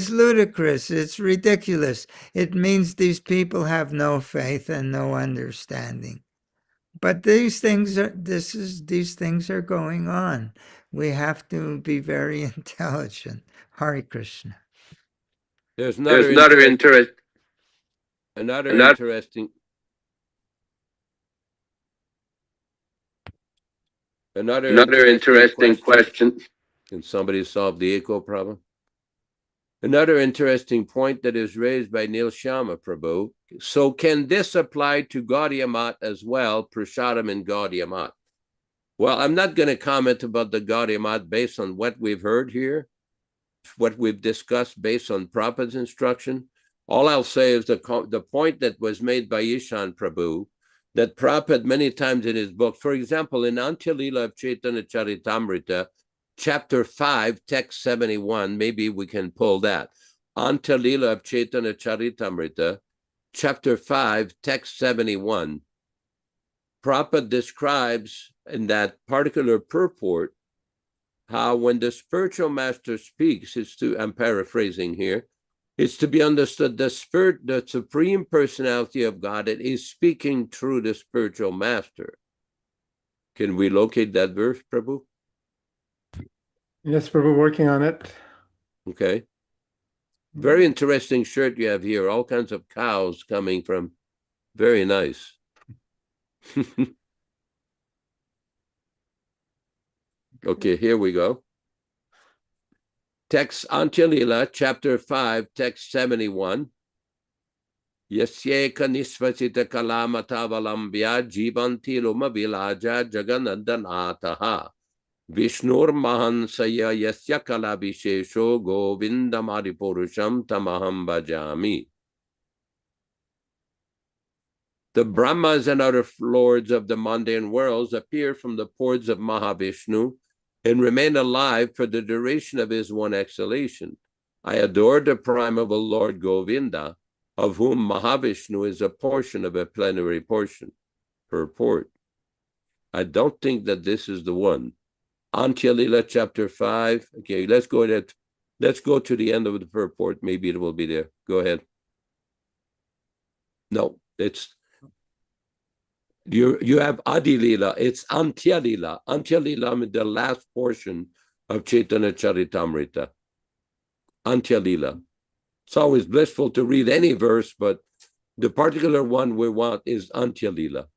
ludicrous. It's ridiculous. It means these people have no faith and no understanding. But these things are going on. We have to be very intelligent. Hare Krishna. There's another interesting question. Can somebody solve the echo problem? Another interesting point that is raised by Nil Shama Prabhu. So can this apply to Gaudiya Math as well, prasadam and Gaudiya Math? Well, I'm not going to comment about the Gaudiya Math based on what we've heard here, what we've discussed based on Prabhupada's instruction. All I'll say is the point that was made by Ishan Prabhu, that Prabhupada many times in his book, for example, in Antya-lila of Chaitanya Charitamrita, Chapter 5, text 71, maybe we can pull that. Antya-lila of Chaitanya Charitamrita, Chapter 5, text 71. Prabhupada describes in that particular purport how when the spiritual master speaks, I'm paraphrasing here, it's to be understood the Supreme Personality of Godhead is speaking through the spiritual master. Can we locate that verse, Prabhu? Yes, Prabhu, working on it. Okay. Very interesting shirt you have here. All kinds of cows coming from. Very nice. Okay, here we go. Text Antya-lila, chapter 5, text 71. Yasyeka nisvasita kalamatavalamvya jivanti luma vilaja jaganandanataha. Vishnur mahansaya yasya kalabhishesho govindamadipurusham tamaham bhajami. The Brahmas and other lords of the mundane worlds appear from the pores of Mahavishnu and remain alive for the duration of his one exhalation. I adore the primeval Lord Govinda, of whom Mahavishnu is a portion of a plenary portion. Purport. I don't think that this is the one. Antya-lila, chapter 5. Okay, let's go to the end of the purport. Maybe it will be there. Go ahead. No, it's you have Adi-lila. It's Antya-lila. Antya-lila is the last portion of Chaitanya Charitamrita. Antya-lila. It's always blissful to read any verse, but the particular one we want is Antya-lila.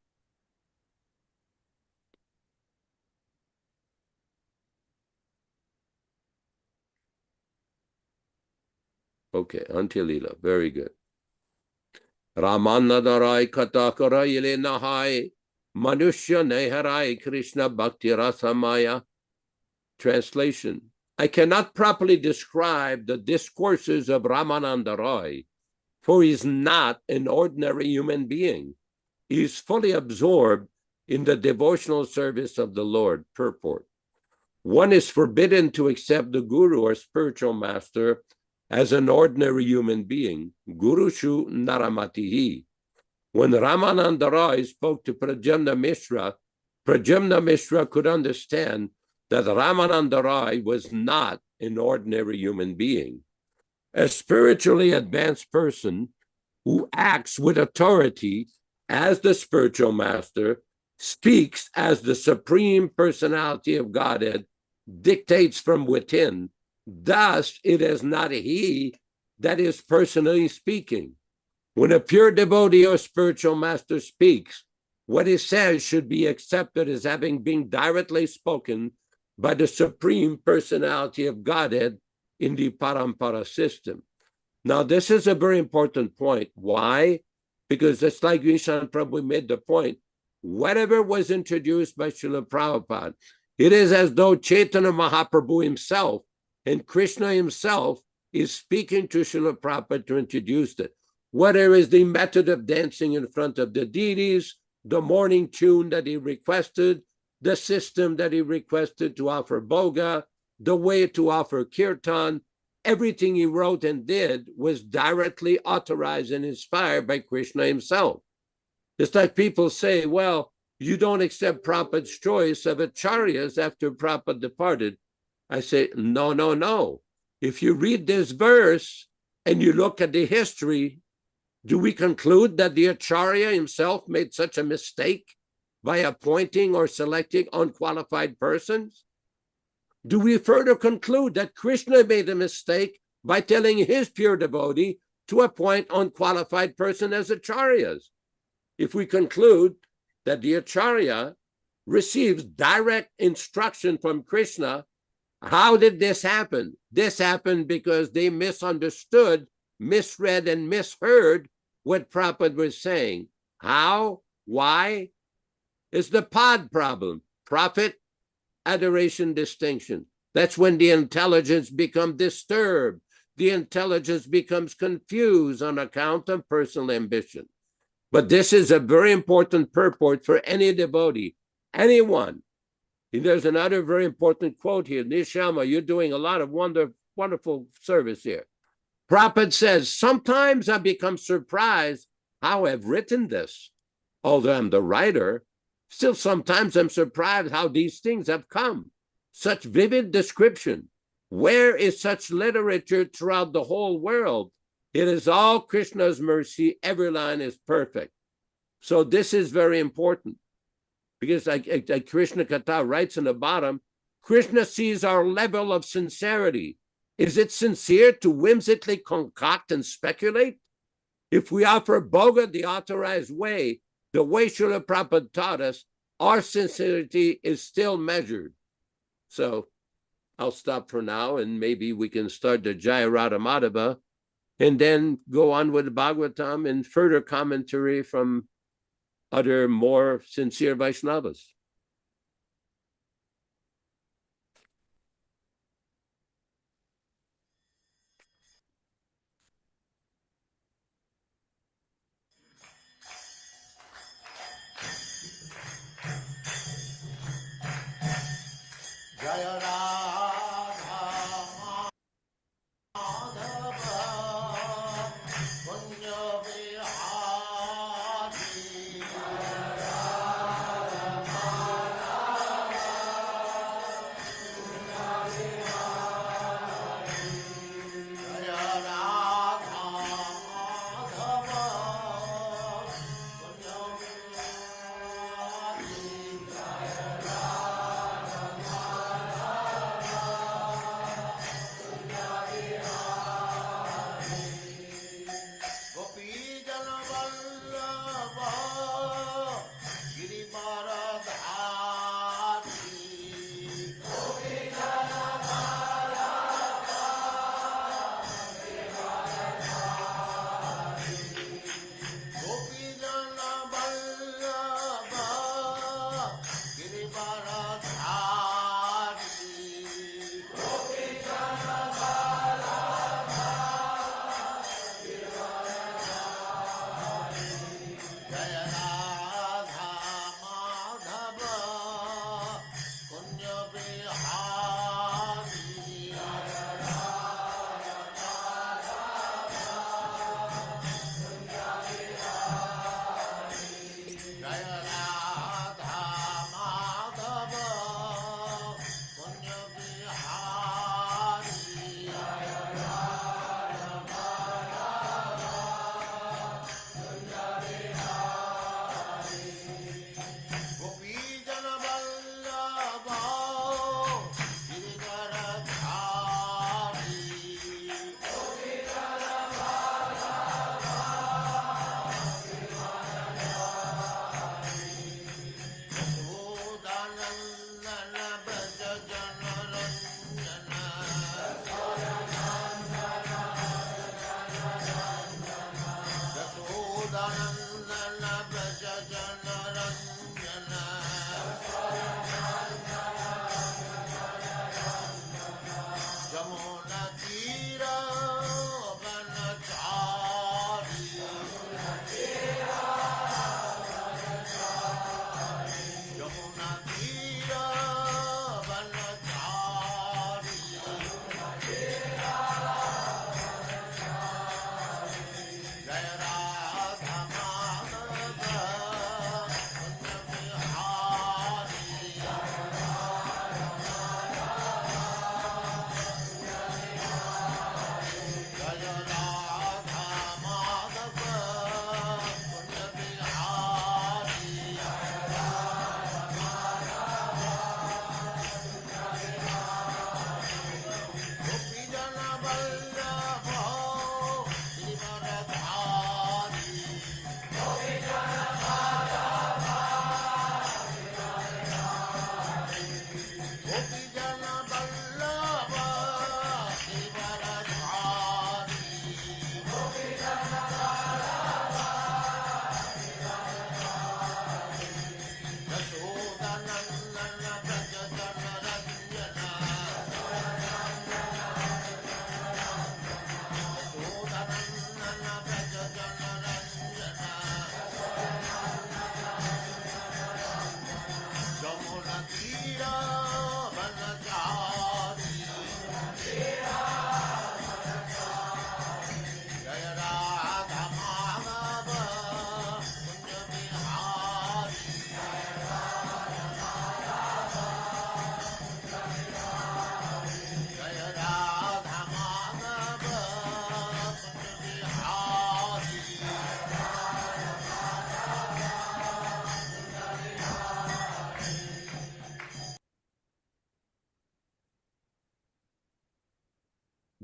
Okay, Antya-lila. Very good. Ramanadarai Ṭhākura ile nahai Manushya neharai Krishna bhakti rasamaya. Translation. I cannot properly describe the discourses of Ramananda Roy, for he is not an ordinary human being. He is fully absorbed in the devotional service of the Lord. Purport. One is forbidden to accept the guru or spiritual master as an ordinary human being. Gurushu naramatihi. When Ramananda Roy spoke to Prajamna Mishra could understand that Ramananda Roy was not an ordinary human being. A spiritually advanced person who acts with authority as the spiritual master speaks as the Supreme Personality of Godhead, dictates from within. Thus, it is not he that is personally speaking. When a pure devotee or spiritual master speaks, what he says should be accepted as having been directly spoken by the Supreme Personality of Godhead in the Parampara system. Now, this is a very important point. Why? Because it's like Vishnu Prabhu made the point. Whatever was introduced by Srila Prabhupada, it is as though Chaitanya Mahaprabhu himself and Krishna himself is speaking to Srila Prabhupada to introduce it. Whatever is the method of dancing in front of the deities, the morning tune that he requested, the system that he requested to offer boga, the way to offer kirtan, everything he wrote and did was directly authorized and inspired by Krishna himself. It's like people say, well, you don't accept Prabhupada's choice of acharyas after Prabhupada departed. I say, no, no, no. If you read this verse and you look at the history, do we conclude that the acharya himself made such a mistake by appointing or selecting unqualified persons? Do we further conclude that Krishna made a mistake by telling his pure devotee to appoint unqualified person as acharyas? If we conclude that the acharya receives direct instruction from Krishna, how did this happen? This happened because they misunderstood, misread, and misheard what Prabhupada was saying. How? Why? It's the pod problem. Prophet, adoration, distinction. That's when the intelligence becomes disturbed. The intelligence becomes confused on account of personal ambition. But this is a very important purport for any devotee, anyone. And there's another very important quote here. Nishama, you're doing a lot of wonderful service here. Prabhupada says, sometimes I become surprised how I've written this. Although I'm the writer, still sometimes I'm surprised how these things have come. Such vivid description. Where is such literature throughout the whole world? It is all Krishna's mercy. Every line is perfect. So this is very important. Because like Krishna Katha writes in the bottom, Krishna sees our level of sincerity. Is it sincere to whimsically concoct and speculate? If we offer boga the authorized way, the way Srila Prabhupada taught us, our sincerity is still measured. So I'll stop for now, and maybe we can start the Jaya Radha Madhava, and then go on with the Bhagavatam and further commentary from other more sincere Vaishnavas. Jaya Radha Madhava Punya Vihari Jaya Radha Madhava Punya Vihari Jaya Radha Madhava Punya Vihari Jaya Radha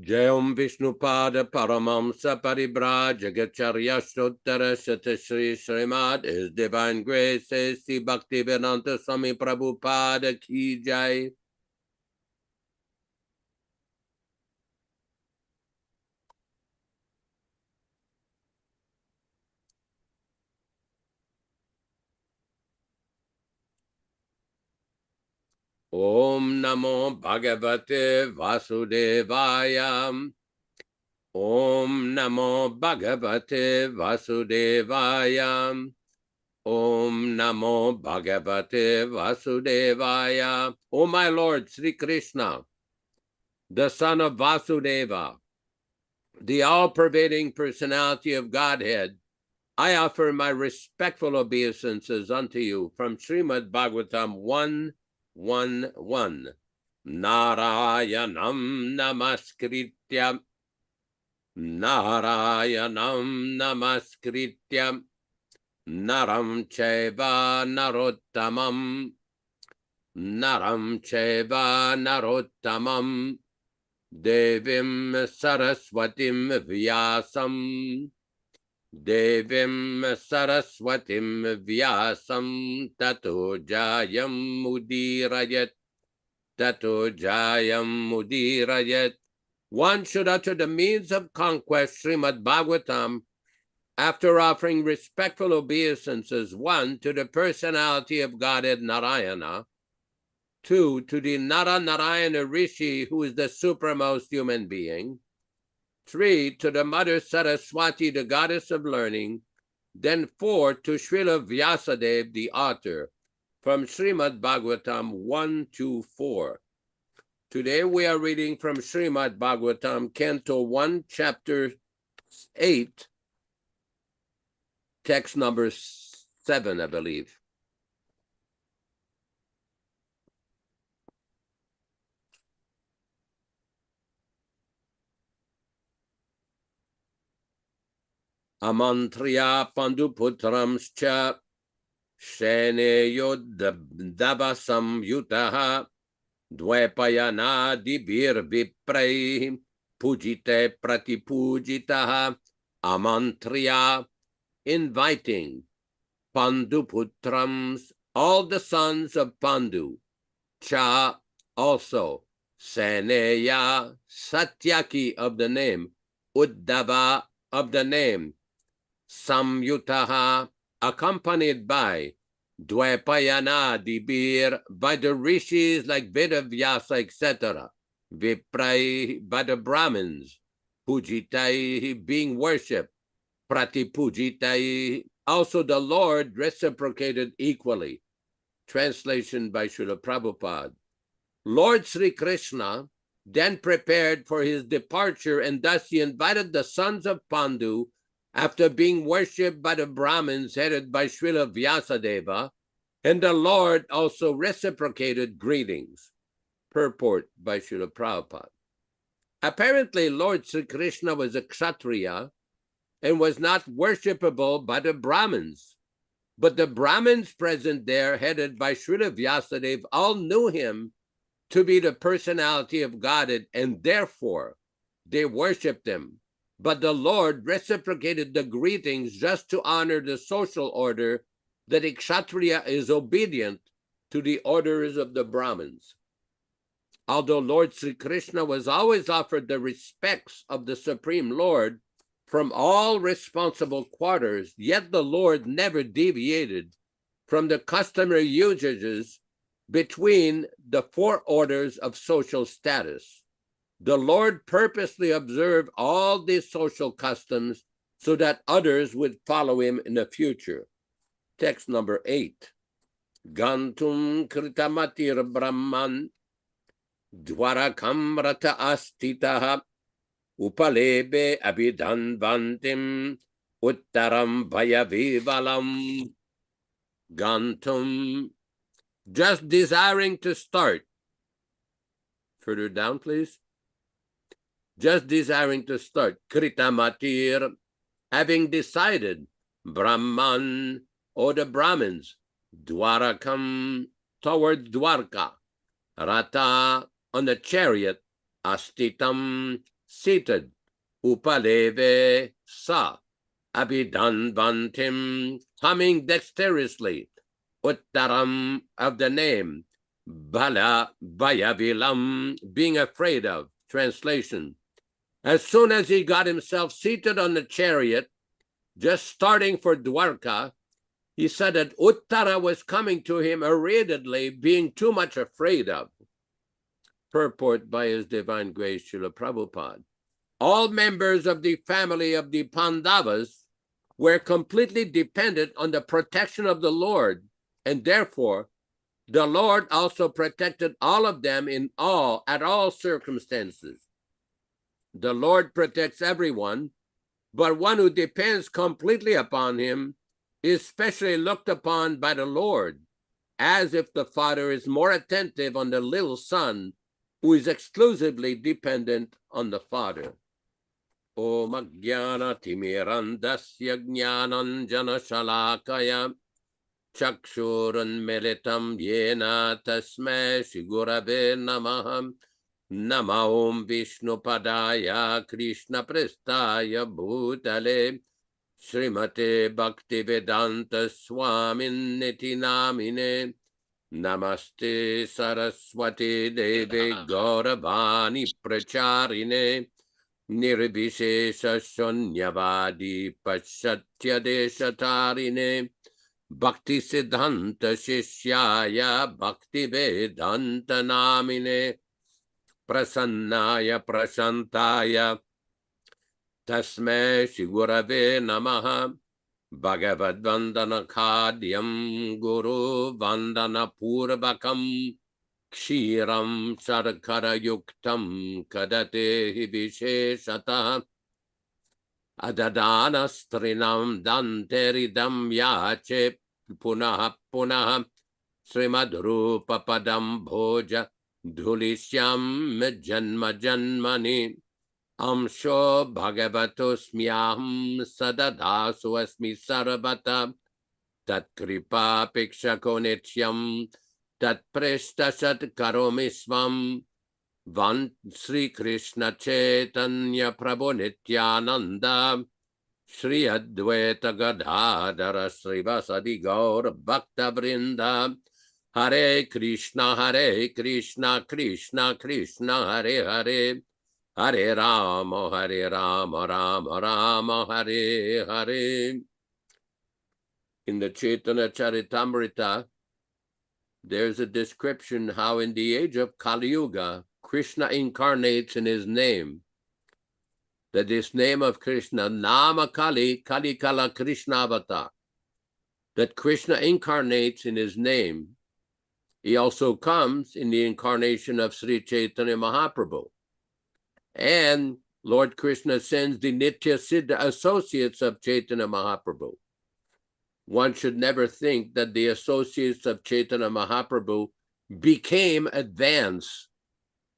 Jayam Vishnupada Paramamsa Paribrajagacharya Yudhiṣṭhira Shri Srimad His Divine Grace A.C. Bhaktivedanta Swami Prabhupāda Ki Jai. Om Namo Bhagavate Vasudevaya. Om Namo Bhagavate Vasudevaya. Om Namo Bhagavate Vasudevaya. O my Lord Sri Krishna, the son of Vasudeva, the all-pervading personality of Godhead, I offer my respectful obeisances unto you from Srimad Bhagavatam 1:1:1. Narayanam namaskritya. Narayanam namaskritya. Naram chaiva narottamam. Naram chaiva narottamam. Devim saraswatim vyasam. Devim saraswatim vyasam. Tato jayam mudirayat. Tato jayam mudirayat. One should utter the means of conquest, Srimad Bhagavatam, after offering respectful obeisances, 1, to the personality of Godhead Narayana, 2, to the Narayana Rishi, who is the supremmost human being, 3, to the Mother Saraswati, the goddess of learning, then 4, to Śrīla Vyasadeva, the author, from Srimad Bhagavatam 1-4. Today we are reading from Srimad Bhagavatam, Canto 1, Chapter 8, text number 7, I believe. Amantriya panduputramscha shene yodavasam yutaha dvepayana dibir viprai pujite pratipujitaha. Amantriya, inviting, Panduputrams, all the sons of Pandu, Cha, also, Seneya, Satyaki of the name, Uddhava of the name, Samyutaha, accompanied by Dvepayana, Dibir, by the rishis like Vedavyasa, etc., Viprai, by the Brahmins, Pujitai, being worshipped, Pratipujitai, also the Lord reciprocated equally. Translation by Srila Prabhupada. Lord Sri Krishna then prepared for his departure, and thus he invited the sons of Pandu after being worshipped by the Brahmins headed by Śrīla Vyasadeva, and the Lord also reciprocated greetings. Purport by Srila Prabhupada. Apparently, Lord Sri Krishna was a Kshatriya and was not worshipable by the Brahmins. But the Brahmins present there, headed by Śrīla Vyasadeva, all knew him to be the personality of Godhead, and therefore they worshipped him. But the Lord reciprocated the greetings just to honor the social order that a Kshatriya is obedient to the orders of the Brahmins. Although Lord Sri Krishna was always offered the respects of the Supreme Lord from all responsible quarters, yet the Lord never deviated from the customary usages between the 4 orders of social status. The Lord purposely observed all these social customs so that others would follow him in the future. Text number 8. Gantum Kritamatir Brahman Dwarakam Rata Astitaha Upalebe Abhidhanvantim Uttaram Vayavivalam. Gantum, just desiring to start. Further down, please. Just desiring to start. Kritamatir, having decided. Brahman, or the Brahmins. Dwarakam, toward Dwarka. Rata, on the chariot. Astitam, seated, upaleve sa, abhidanvantim, humming dexterously, uttaram of the name, bala vayavilam, being afraid of. Translation: as soon as he got himself seated on the chariot, just starting for Dwarka, he said that Uttara was coming to him hurriedly, being too much afraid of. Purport by His Divine Grace Śrīla Prabhupāda. All members of the family of the Pandavas were completely dependent on the protection of the Lord, and therefore the Lord also protected all of them at all circumstances. The Lord protects everyone, but one who depends completely upon him is specially looked upon by the Lord, as if the father is more attentive on the little son who is exclusively dependent on the father. Om Ajnana Timirandasya Jnananjana Shalakaya Chakshuran Militam Yena Tasmai Shigurave Namaham Nama Om Vishnu Padaya Krishna Prestaya Bhutale Srimate Bhaktivedanta Swami Namine Namaste Saraswati Devi Gauravani Pracharine Nirvishesha Shunyavadi Paschatya Deshatarine Bhakti Siddhanta Shishyaya Bhaktivedanta Namine Prasannaya Prashantaya Tasmai Shigurave Namaha Bhagavad Vandana Khadyam Guru Vandana Purvakam Kshiram Sarkara Yuktam Kadate Visheshata Adadana Strinam Danteridam Yache Punaha Punaha Srimad Rupa Padam Bhoja Dhulishyam Janma Janmani Amsho Bhagavatosmyaham Sadadasu Asmi Sarabata Tat Kripa Pikshako Nityam Tat Preshta Sat Karomisvam Van Sri Krishna Chaitanya Prabhu Nityananda Shri Advaita Gadadara Srivasadi Gaur Bhakta Vrinda Hare Krishna Krishna Krishna Hare Hare Hare Rama Rama Rama Hare Hare. In the Chaitanya Charitamrita, there's a description how in the age of Kali Yuga, Krishna incarnates in his name. That this name of Krishna, Nama Kali, Kali Kala Krishna Avatar, that Krishna incarnates in his name. He also comes in the incarnation of Sri Chaitanya Mahaprabhu. And Lord Krishna sends the Nitya Siddha associates of Chaitanya Mahaprabhu. One should never think that the associates of Chaitanya Mahaprabhu became advanced.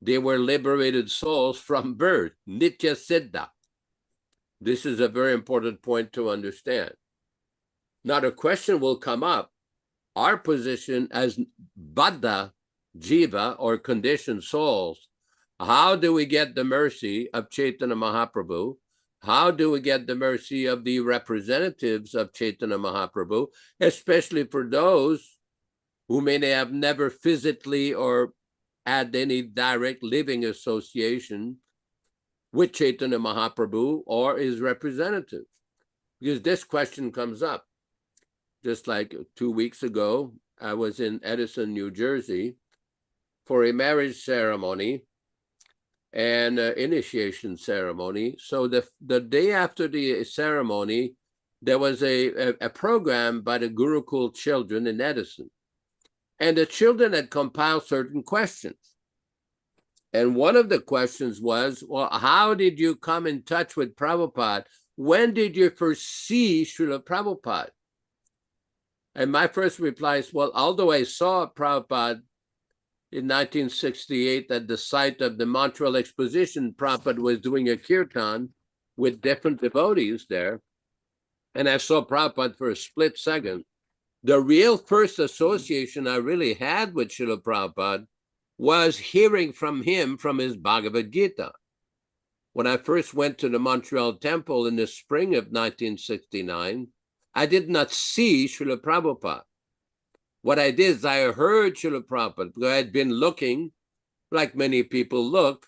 They were liberated souls from birth, Nitya Siddha. This is a very important point to understand. Now the question will come up, our position as Baddha Jiva or conditioned souls, how do we get the mercy of Chaitanya Mahaprabhu? How do we get the mercy of the representatives of Chaitanya Mahaprabhu, especially for those who may have never physically or had any direct living association with Chaitanya Mahaprabhu or his representatives? Because this question comes up. Just like 2 weeks ago, I was in Edison, New Jersey for a marriage ceremony and initiation ceremony. So the day after the ceremony, there was a program by the Gurukul children in Edison. And the children had compiled certain questions. And one of the questions was, well, how did you come in touch with Prabhupada? When did you first see Srila Prabhupada? And my first reply is, well, although I saw Prabhupada in 1968 at the site of the Montreal Exposition, Prabhupada was doing a kirtan with different devotees there. And I saw Prabhupada for a split second. The real first association I really had with Srila Prabhupada was hearing from him from his Bhagavad Gita. When I first went to the Montreal Temple in the spring of 1969, I did not see Srila Prabhupada. What I did is I heard Srila Prabhupada, because I had been looking, like many people look,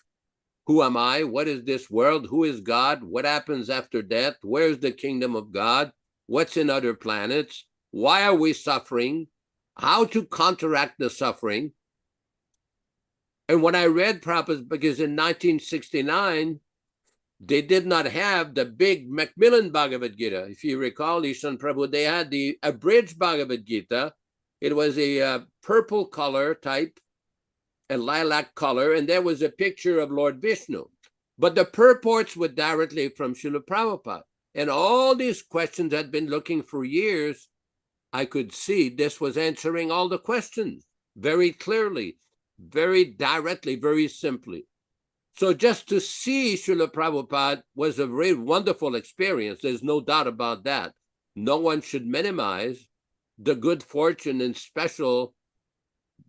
who am I? What is this world? Who is God? What happens after death? Where's the kingdom of God? What's in other planets? Why are we suffering? How to counteract the suffering? And when I read Prabhupada, because in 1969, they did not have the big Macmillan Bhagavad Gita. If you recall, Ishan Prabhu, they had the abridged Bhagavad Gita. It was a purple color type, a lilac color, and there was a picture of Lord Vishnu. But the purports were directly from Srila Prabhupada. And all these questions I'd been looking for years, I could see this was answering all the questions very clearly, very directly, very simply. So just to see Srila Prabhupada was a very wonderful experience. There's no doubt about that. No one should minimize the good fortune and special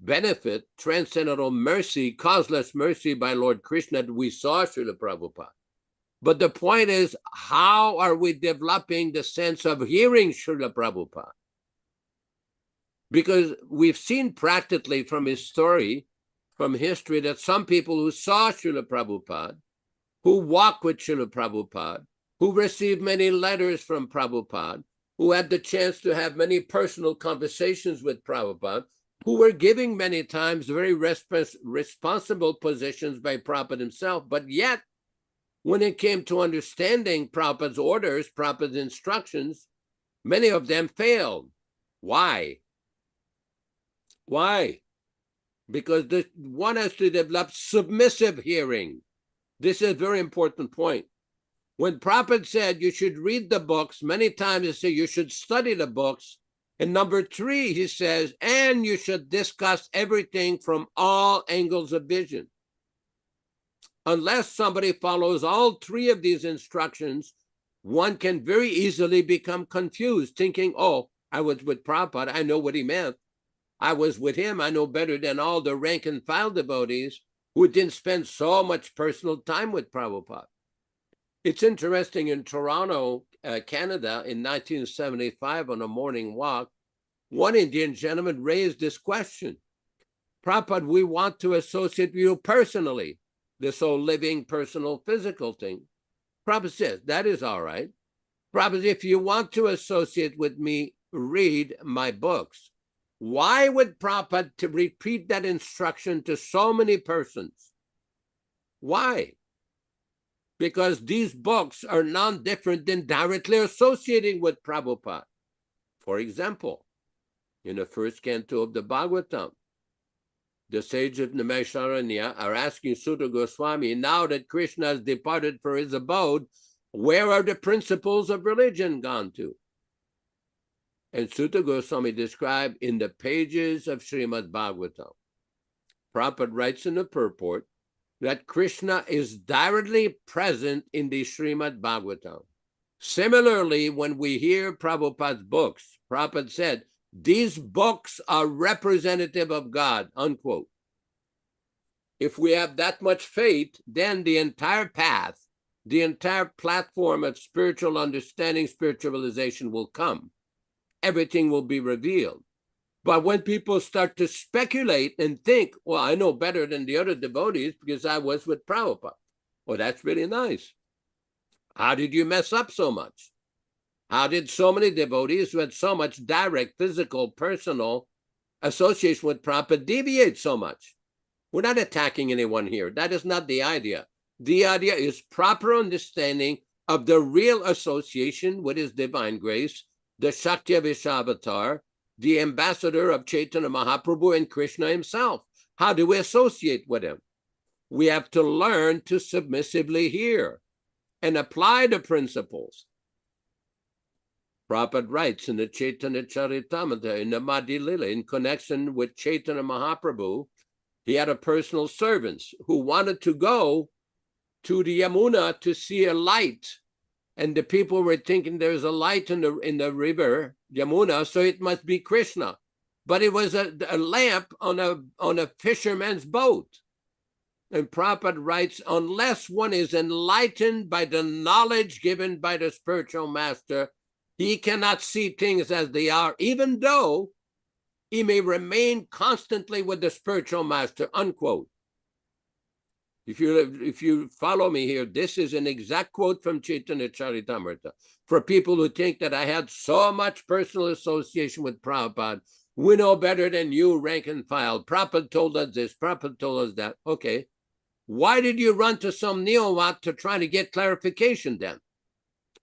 benefit, transcendental mercy, causeless mercy by Lord Krishna that we saw Srila Prabhupada. But the point is, how are we developing the sense of hearing Srila Prabhupada? Because we've seen practically from his story, from history, that some people who saw Srila Prabhupada, who walked with Srila Prabhupada, who received many letters from Prabhupada, who had the chance to have many personal conversations with Prabhupada, who were giving many times very responsible positions by Prabhupada himself, but yet, when it came to understanding Prabhupada's orders, Prabhupada's instructions, many of them failed. Why? Why? Because one has to develop submissive hearing. This is a very important point. When Prabhupada said you should read the books, many times he said you should study the books. And number 3, he says, and you should discuss everything from all angles of vision. Unless somebody follows all 3 of these instructions, one can very easily become confused, thinking, oh, I was with Prabhupada, I know what he meant. I was with him, I know better than all the rank and file devotees who didn't spend so much personal time with Prabhupada. It's interesting, in Toronto, Canada, in 1975, on a morning walk, one Indian gentleman raised this question. Prabhupada, we want to associate with you personally, this whole living, personal, physical thing. Prabhupada says, that is all right. Prabhupada, if you want to associate with me, read my books. Why would Prabhupada to repeat that instruction to so many persons? Why? Because these books are none different than directly associating with Prabhupada. For example, in the first canto of the Bhagavatam, the sages of Naimisharanya are asking Sutta Goswami, now that Krishna has departed for his abode, where are the principles of religion gone to? And Sutta Goswami described in the pages of Srimad Bhagavatam. Prabhupada writes in the purport that Krishna is directly present in the Srimad Bhagavatam. Similarly, when we hear Prabhupada's books, Prabhupada said, these books are representative of God, unquote. If we have that much faith, then the entire path, the entire platform of spiritual understanding, spiritualization will come. Everything will be revealed. But when people start to speculate and think, well, I know better than the other devotees because I was with Prabhupada. Well, that's really nice. How did you mess up so much? How did so many devotees who had so much direct, physical, personal association with Prabhupada deviate so much? We're not attacking anyone here. That is not the idea. The idea is proper understanding of the real association with His Divine Grace, the Shakti of his avatar, the ambassador of Chaitanya Mahaprabhu and Krishna himself. How do we associate with him? We have to learn to submissively hear and apply the principles. Prabhupada writes in the Chaitanya Charitamrita, in the Madhya Lila, in connection with Chaitanya Mahaprabhu, he had a personal servant who wanted to go to the Yamuna to see a light. And the people were thinking there's a light in the river, Yamuna, so it must be Krishna. But it was a lamp on a fisherman's boat. And Prabhupada writes, unless one is enlightened by the knowledge given by the spiritual master, he cannot see things as they are, even though he may remain constantly with the spiritual master, unquote. If you follow me here, this is an exact quote from Chaitanya Charitamrita. For people who think that I had so much personal association with Prabhupada, we know better than you, rank and file. Prabhupada told us this, Prabhupada told us that. Okay, why did you run to some neo-wat to try to get clarification then?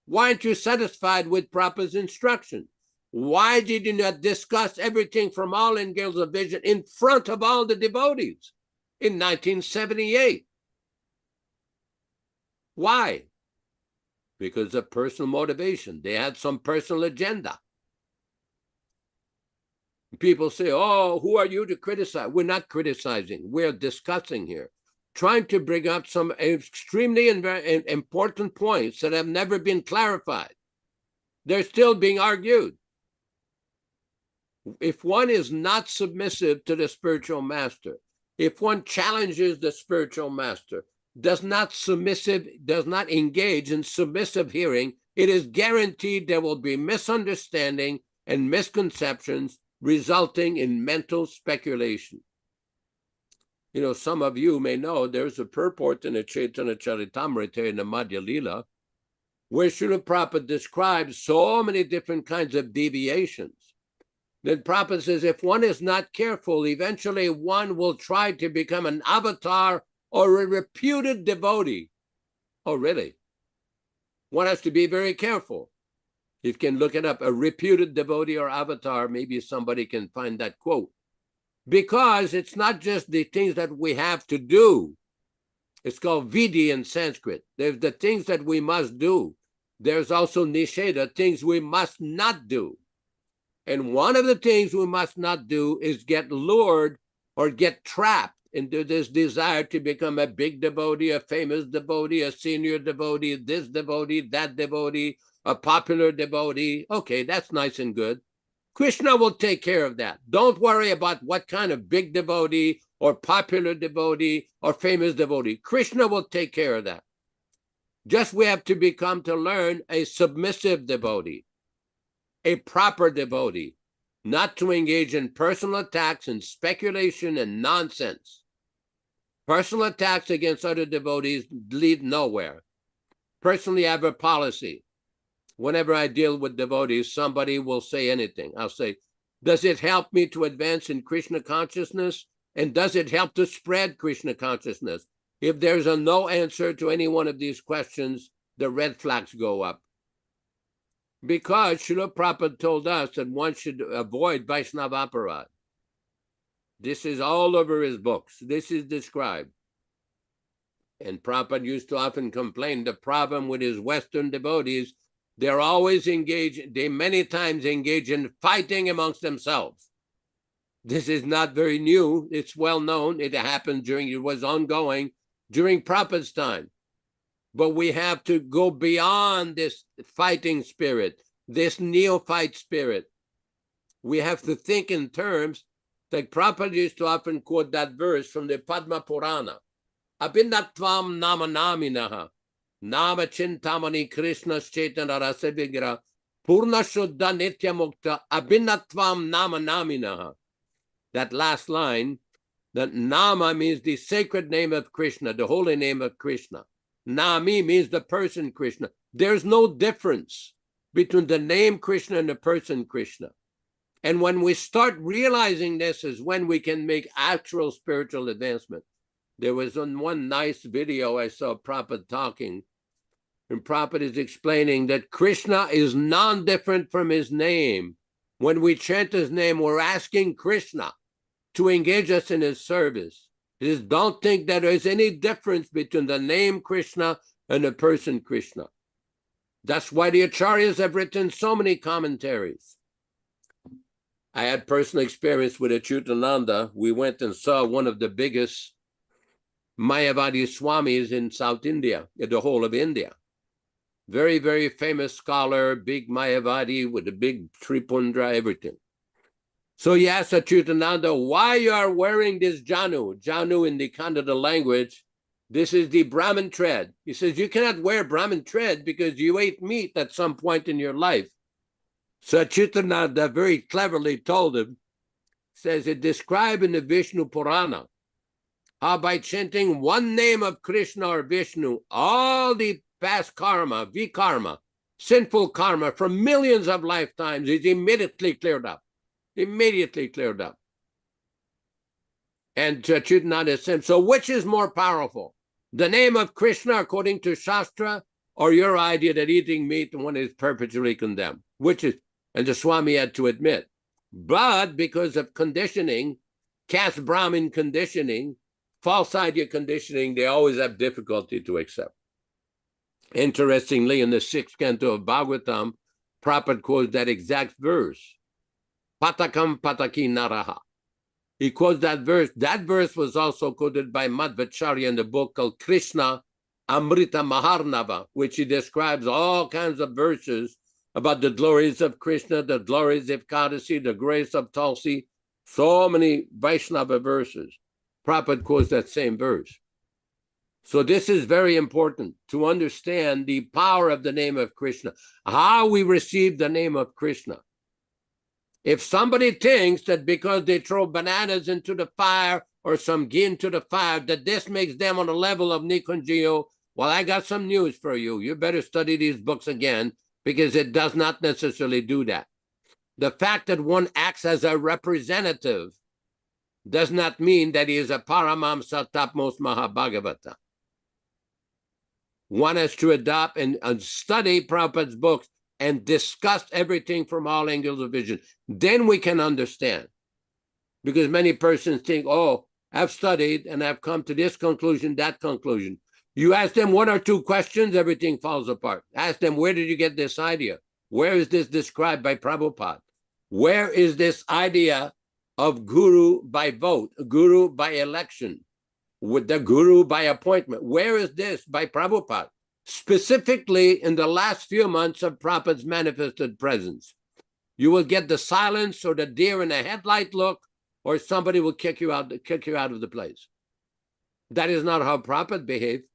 Why aren't you satisfied with Prabhupada's instruction? Why did you not discuss everything from all angles of vision in front of all the devotees in 1978? Why? Because of personal motivation. They had some personal agenda. People say, oh, who are you to criticize? We're not criticizing. We're discussing here, trying to bring up some extremely important points that have never been clarified. They're still being argued. If one is not submissive to the spiritual master, if one challenges the spiritual master, does not engage in submissive hearing, it is guaranteed there will be misunderstanding and misconceptions resulting in mental speculation. You know, some of you may know there's a purport in the Chaitanya Charitamrita in the Madhya Lila where Srila Prabhupada describes so many different kinds of deviations. Then Prabhupada says, if one is not careful, eventually one will try to become an avatar or a reputed devotee. Oh, really? One has to be very careful. You can look it up, a reputed devotee or avatar, maybe somebody can find that quote. Because it's not just the things that we have to do. It's called vidhi in Sanskrit. There's the things that we must do. There's also nisheda, things we must not do. And one of the things we must not do is get lured or get trapped into this desire to become a big devotee, a famous devotee, a senior devotee, this devotee, that devotee, a popular devotee. Okay, that's nice and good. Krishna will take care of that. Don't worry about what kind of big devotee or popular devotee or famous devotee. Krishna will take care of that. Just we have to become to learn a submissive devotee, a proper devotee, not to engage in personal attacks and speculation and nonsense. Personal attacks against other devotees lead nowhere. Personally, I have a policy. Whenever I deal with devotees, somebody will say anything. I'll say, does it help me to advance in Krishna consciousness? And does it help to spread Krishna consciousness? If there's a no answer to any one of these questions, the red flags go up. Because Srila Prabhupada told us that one should avoid Vaishnava aparad. This is all over his books. This is described. And Prabhupada used to often complain the problem with his Western devotees, they're always engaged, they many times engage in fighting amongst themselves. This is not very new. It's well known. It happened it was ongoing during Prabhupada's time. But we have to go beyond this fighting spirit, this neophyte spirit. We have to think in terms, like Prabhupada used to often quote that verse from the Padma Purana. Abhinatvam nama naminaha, nama chintamani Krishna Chaitanya rasa vigra, purna shuddha nitya mukta, abhinatvam nama naminaha. That last line, that nama means the sacred name of Krishna, the holy name of Krishna. Nami means the person Krishna. There's no difference between the name Krishna and the person Krishna. And when we start realizing this is when we can make actual spiritual advancement. There was one nice video I saw Prabhupada talking, and Prabhupada is explaining that Krishna is non-different from his name. When we chant his name, we're asking Krishna to engage us in his service. It is, don't think that there's any difference between the name Krishna and the person Krishna. That's why the Acharyas have written so many commentaries. I had personal experience with Achyutananda. We went and saw one of the biggest Mayavadi Swamis in South India, in the whole of India. Very, very famous scholar, big Mayavadi with a big Tripundra, everything. So he asked Achyutananda, why you are wearing this janu? Janu in the Kannada language, this is the Brahmin thread. He says, you cannot wear Brahmin thread because you ate meat at some point in your life. So Achyutananda very cleverly told him, says it described in the Vishnu Purana, how by chanting one name of Krishna or Vishnu, all the past karma, vikarma, sinful karma from millions of lifetimes is immediately cleared up. Immediately cleared up. And Achyutananda said, so which is more powerful? The name of Krishna according to Shastra, or your idea that eating meat one is perpetually condemned? Which is, and the Swami had to admit. But because of conditioning, caste Brahmin conditioning, false idea conditioning, they always have difficulty to accept. Interestingly, in the 6th canto of Bhagavatam, Prabhupada quotes that exact verse. Patakam pataki naraha. He quotes that verse. That verse was also quoted by Madhvacharya in the book called Krishna Amrita Maharnava, which he describes all kinds of verses about the glories of Krishna, the glories of Kadasi, the grace of Tulsi, so many Vaishnava verses. Prabhupada quotes that same verse. So this is very important to understand the power of the name of Krishna, how we receive the name of Krishna. If somebody thinks that because they throw bananas into the fire or some ghee into the fire, that this makes them on the level of Nikunjiyo, well, I got some news for you. You better study these books again, because it does not necessarily do that. The fact that one acts as a representative does not mean that he is a Paramamsa Tapmos Mahabhagavata. One has to adopt and study Prabhupada's books and discuss everything from all angles of vision. Then we can understand. Because many persons think, oh, I've studied and I've come to this conclusion, that conclusion. You ask them 1 or 2 questions, everything falls apart. Ask them, where did you get this idea? Where is this described by Prabhupada? Where is this idea of guru by vote, guru by election, with the guru by appointment? Where is this by Prabhupada? Specifically in the last few months of Prabhupada's manifested presence. You will get the silence or the deer in the headlight look, or somebody will kick you out of the place. That is not how Prabhupada behaved.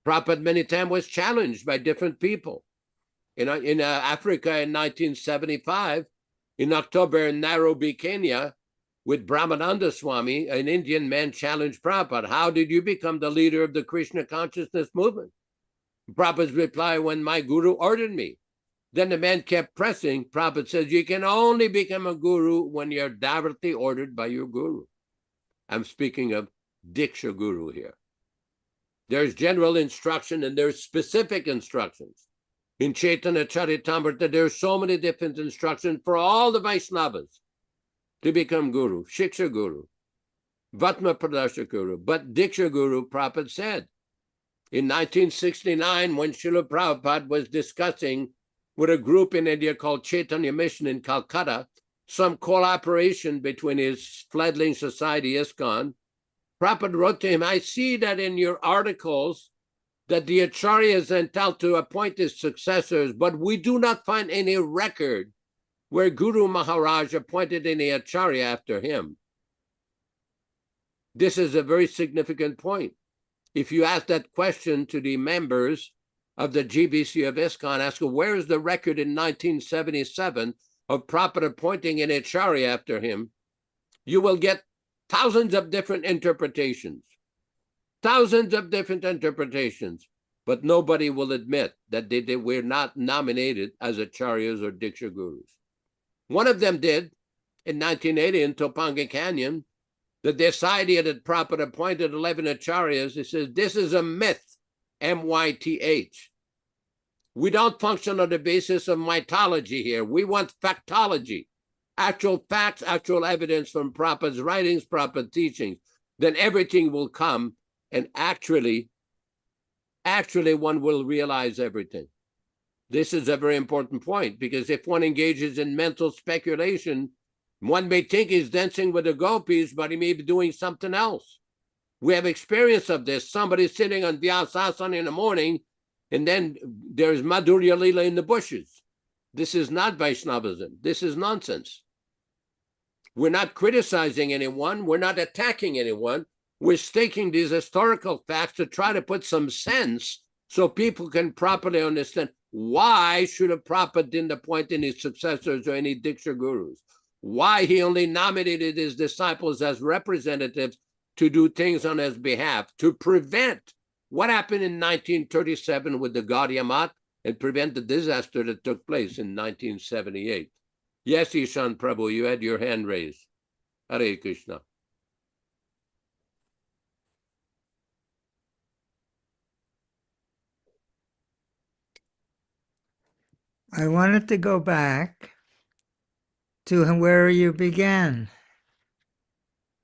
Prabhupada many times was challenged by different people. In Africa in 1975, in October in Nairobi, Kenya, with Brahmananda Swami, an Indian man challenged Prabhupada. How did you become the leader of the Krishna Consciousness movement? Prabhupada's reply, when my guru ordered me. Then the man kept pressing. Prabhupada says, you can only become a guru when you're directly ordered by your guru. I'm speaking of Diksha Guru here. There's general instruction and there's specific instructions. In Chaitanya Charitamrita, there's so many different instructions for all the Vaishnavas to become guru, Shiksha Guru, Vatma Pradasha Guru. But Diksha Guru, Prabhupada said, in 1969, when Srila Prabhupada was discussing with a group in India called Chaitanya Mission in Calcutta, some cooperation between his fledgling society, ISKCON, Prabhupada wrote to him, I see that in your articles that the Acharya is entitled to appoint his successors, but we do not find any record where Guru Maharaj appointed any Acharya after him. This is a very significant point. If you ask that question to the members of the GBC of ISKCON, ask them, where is the record in 1977 of Prabhupada appointing an Acharya after him? You will get thousands of different interpretations, but nobody will admit that they were not nominated as Acharyas or Diksha Gurus. One of them did in 1980 in Topanga Canyon. The idea that Prabhupada appointed 11 Acharyas, he says, this is a myth, M-Y-T-H. We don't function on the basis of mythology here. We want factology, actual facts, actual evidence from Prabhupada's writings, Prabhupada teachings. Then everything will come, and actually one will realize everything. This is a very important point, because if one engages in mental speculation, one may think he's dancing with the gopis, but he may be doing something else. We have experience of this. Somebody sitting on Vyasasana in the morning, and then there's Madhurya Lila in the bushes. This is not Vaishnavism. This is nonsense. We're not criticizing anyone. We're not attacking anyone. We're stating these historical facts to try to put some sense so people can properly understand why Srila Prabhupada didn't appoint any successors or any Diksha gurus. Why he only nominated his disciples as representatives to do things on his behalf, to prevent what happened in 1937 with the Gaudiya Math and prevent the disaster that took place in 1978. Yes, Ishan Prabhu, you had your hand raised. Hare Krishna. I wanted to go back to where you began.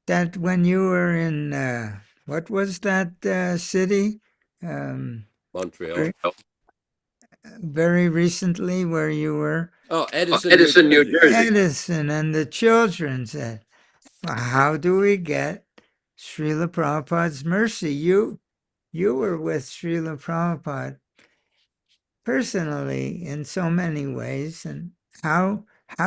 That when you were in, what was that city? Montreal. Very recently where you were? Oh, Edison, New Jersey. Edison, and the children said, well, how do we get Srila Prabhupada's mercy? You were with Srila Prabhupada personally in so many ways, and how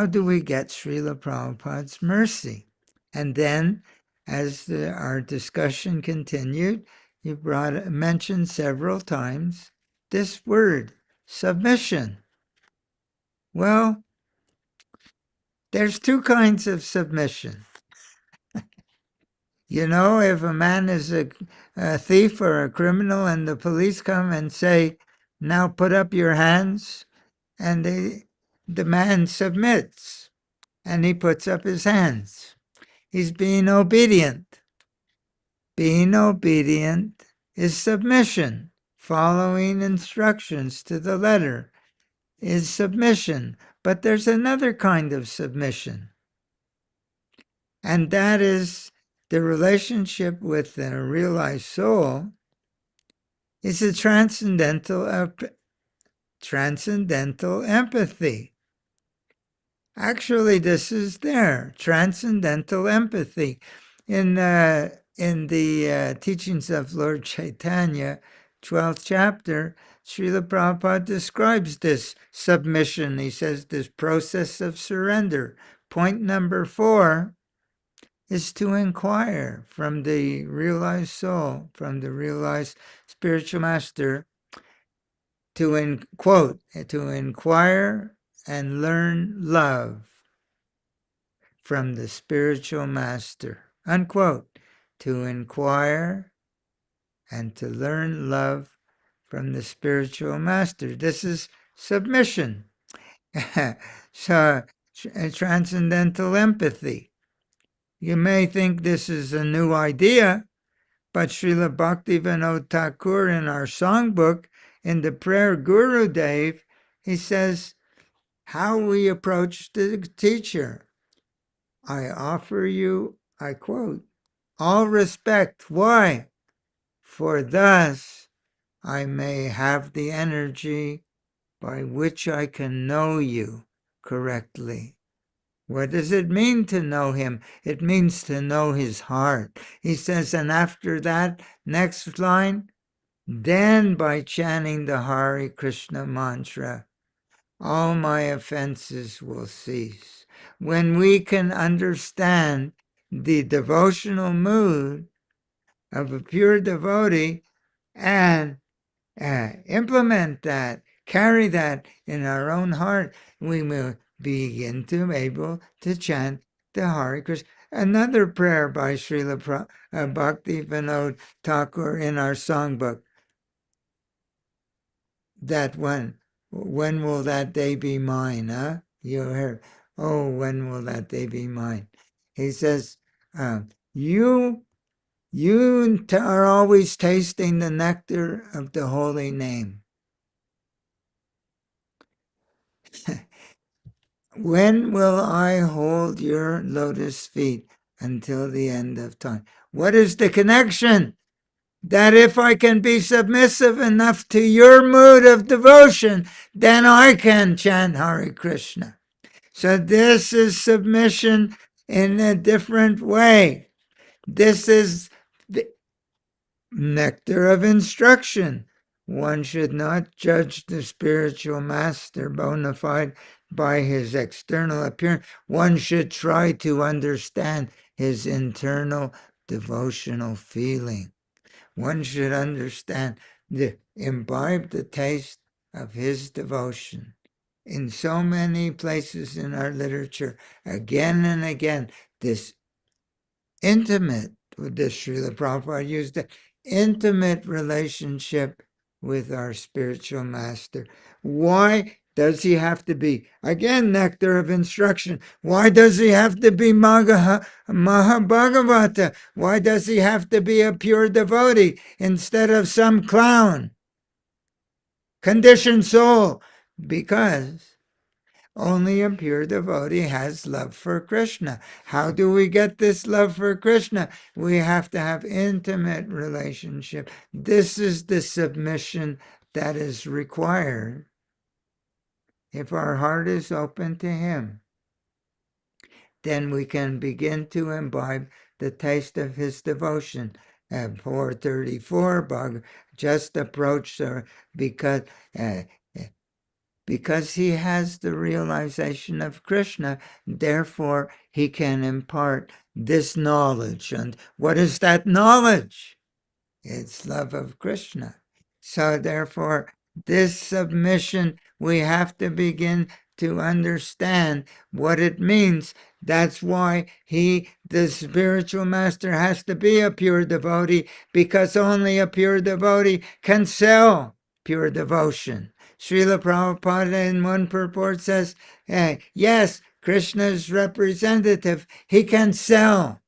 do we get Srila Prabhupada's mercy? And then, as our discussion continued, you mentioned several times this word, submission. Well, there's two kinds of submission. You know, if a man is a thief or a criminal and the police come and say, now put up your hands, and the man submits and he puts up his hands. He's being obedient. Being obedient is submission. Following instructions to the letter is submission. But there's another kind of submission, and that is the relationship with the realized soul is a transcendental empathy. Actually, this is there, transcendental empathy. In the teachings of Lord Chaitanya, 12th chapter, Srila Prabhupada describes this submission. He says this process of surrender. Point number 4 is to inquire from the realized soul, from the realized spiritual master, to inquire and learn love from the spiritual master, unquote. To inquire and to learn love from the spiritual master. This is submission. So, transcendental empathy. You may think this is a new idea, but Srila Bhaktivedanta Ṭhākura in our songbook, in the prayer Guru Dev, he says, how we approach the teacher. I offer you, I quote, all respect. Why? For thus I may have the energy by which I can know you correctly. What does it mean to know him? It means to know his heart. He says, and after that, next line, then by chanting the Hare Krishna mantra, all my offenses will cease. When we can understand the devotional mood of a pure devotee and implement that, carry that in our own heart, we will begin to be able to chant the Hare Krishna. Another prayer by Srila Bhaktivedanta Ṭhākura in our songbook, that when will that day be mine, huh? You heard, oh, when will that day be mine? He says, you are always tasting the nectar of the holy name. When will I hold your lotus feet until the end of time? What is the connection? That if I can be submissive enough to your mood of devotion, then I can chant Hare Krishna. So this is submission in a different way. This is the nectar of instruction. One should not judge the spiritual master bona fide by his external appearance. One should try to understand his internal devotional feeling. One should understand, imbibe the taste of his devotion. In so many places in our literature, again and again, this intimate, with this Srila Prabhupada used it, intimate relationship with our spiritual master. Why does he have to be, again, nectar of instruction, why does he have to be Mahabhagavata? Why does he have to be a pure devotee instead of some clown, conditioned soul? Because only a pure devotee has love for Krishna. How do we get this love for Krishna? We have to have intimate relationship. This is the submission that is required if our heart is open to him. Then we can begin to imbibe the taste of his devotion. At 434, Bhagavad just approached her because he has the realization of Krishna, therefore he can impart this knowledge. And what is that knowledge? It's love of Krishna. So therefore, this submission, we have to begin to understand what it means. That's why the spiritual master, has to be a pure devotee, because only a pure devotee can sell pure devotion. Śrīla Prabhupada in one purport says, yes, Krishna's representative, he can sell.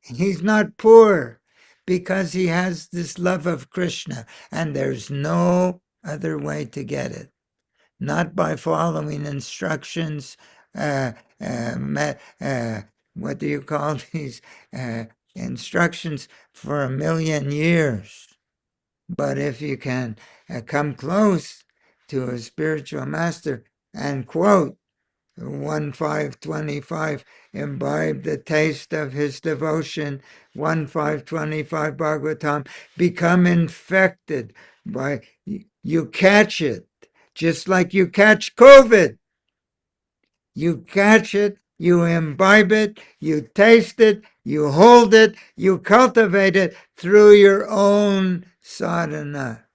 He's not poor because he has this love of Krishna, and there's no other way to get it. Not by following instructions, what do you call these instructions, for 1,000,000 years. But if you can come close to a spiritual master and quote 1.5.25, imbibe the taste of his devotion, 1.5.25 Bhagavatam, become infected by, you catch it, just like you catch COVID. You catch it, you imbibe it, you taste it, you hold it, you cultivate it through your own sadhana.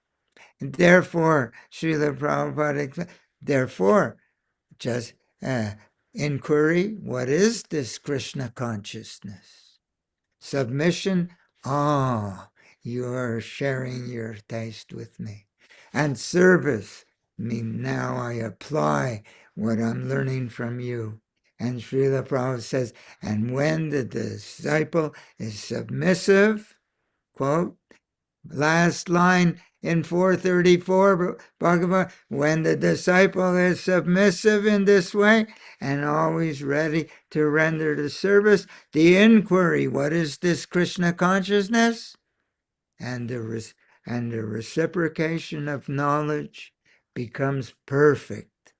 Therefore, Srila Prabhupada, therefore, just inquiry, what is this Krishna consciousness? Submission, you're sharing your taste with me. And service, now I apply what I'm learning from you. And Srila Prabhupada says, and when the disciple is submissive, quote, last line in 434 Bhagavad, when the disciple is submissive in this way and always ready to render the service, the inquiry, what is this Krishna consciousness? And the reciprocation of knowledge becomes perfect.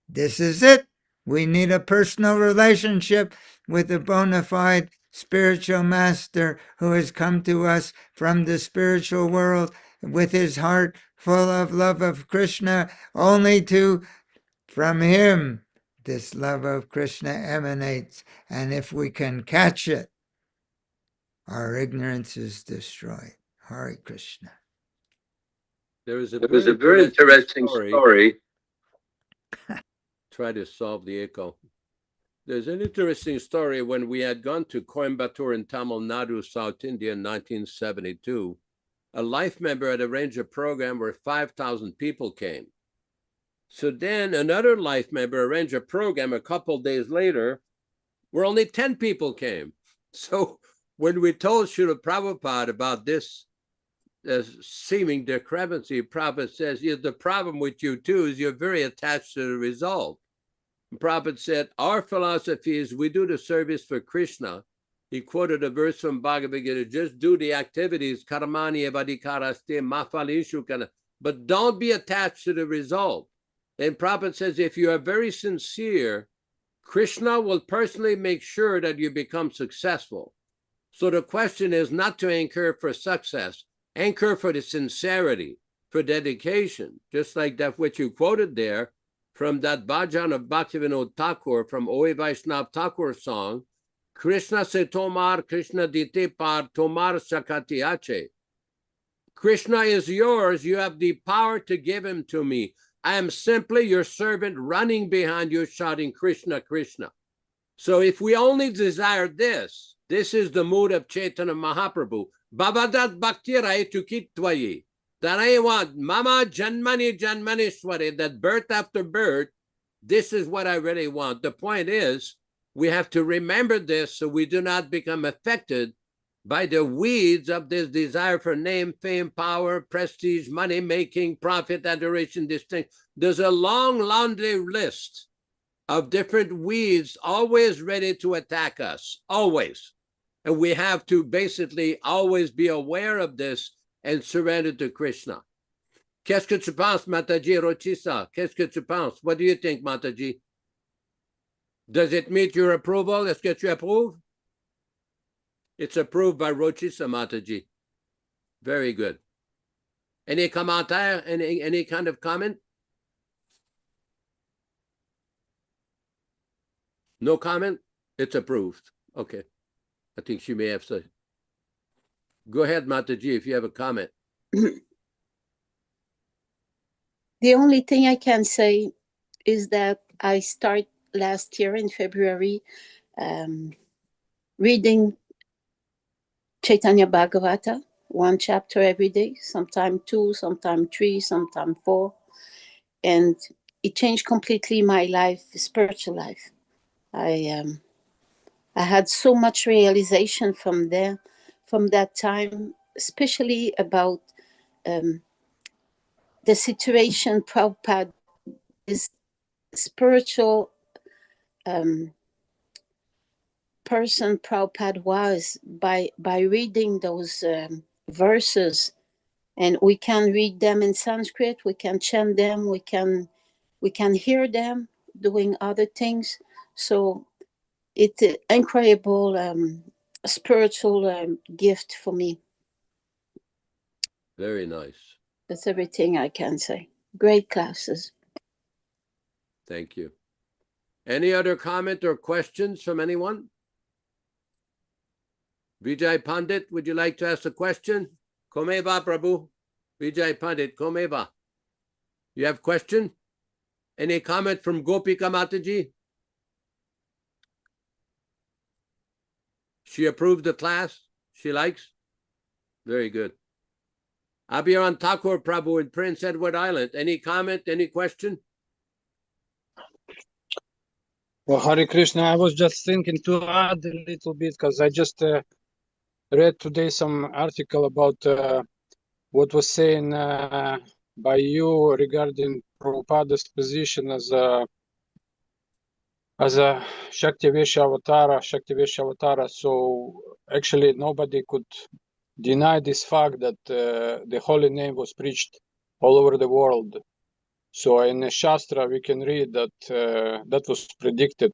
This is it. We need a personal relationship with a bona fide spiritual master who has come to us from the spiritual world with his heart full of love of Krishna, only from him, this love of Krishna emanates. And if we can catch it, our ignorance is destroyed. Hare Krishna. There was a very interesting story. Try to solve the echo. There's an interesting story. When we had gone to Coimbatore in Tamil Nadu, South India in 1972, a life member had arranged a program where 5,000 people came. So then another life member arranged a program a couple of days later where only 10 people came. So when we told Srila Prabhupada about this seeming discrepancy, Prabhupada says, yes, the problem with you too is you're very attached to the result. And Prabhupada said, our philosophy is we do the service for Krishna. He quoted a verse from Bhagavad Gita, just do the activities, karmani evadikaraste mafalishukana, but don't be attached to the result. And Prabhupada says, if you are very sincere, Krishna will personally make sure that you become successful. So the question is not to anchor for success, anchor for the sincerity, for dedication, just like that what you quoted there from that bhajan of Bhaktivedanta Thakur, from Oi Vaishnav Thakur song, Krishna se tomar, Krishna dite par, tomar sakati ache. Krishna is yours. You have the power to give him to me. I am simply your servant running behind you, shouting Krishna, Krishna. So if we only desire this, this is the mood of Chaitanya Mahaprabhu. Bhavadat bhaktirai tukitvayi. That I want, mama janmani janmanishwari, that birth after birth, this is what I really want. The point is, we have to remember this so we do not become affected by the weeds of this desire for name, fame, power, prestige, money making, profit, adoration, distinction. There's a long laundry list of different weeds always ready to attack us, always. And we have to basically always be aware of this and surrender to Krishna. Qu'est-ce que tu penses, Mataji Rochisa? Qu'est-ce que tu penses? What do you think, Mataji? Does it meet your approval? Est-ce que tu approuves? It's approved by Rochisa Mataji. Very good. Any commentaire? Any kind of comment? No comment? It's approved. Okay. I think she may have said. Go ahead, Mataji, if you have a comment. The only thing I can say is that I started last year in February reading Chaitanya Bhagavata, one chapter every day, sometime 2, sometime 3, sometime 4. And it changed completely my life, spiritual life. I had so much realization from that time, especially about the situation Prabhupada, this spiritual person Prabhupada was by reading those verses. And we can read them in Sanskrit, we can chant them, we can hear them doing other things. So it's an incredible spiritual gift for me. Very nice. That's everything I can say. Great classes. Thank you. Any other comment or questions from anyone? Vijay Pandit, would you like to ask a question? Komeva, Prabhu. Vijay Pandit, Komeva. You have question? Any comment from Gopika Mataji? She approved the class? She likes? Very good. Abhiran Thakur Prabhu in Prince Edward Island. Any comment? Any question? Well, Hare Krishna, I was just thinking to add a little bit because I just read today some article about what was saying by you regarding Prabhupada's position as a Shaktivesha Avatara. So actually nobody could deny this fact that the holy name was preached all over the world. So in the Shastra we can read that that was predicted.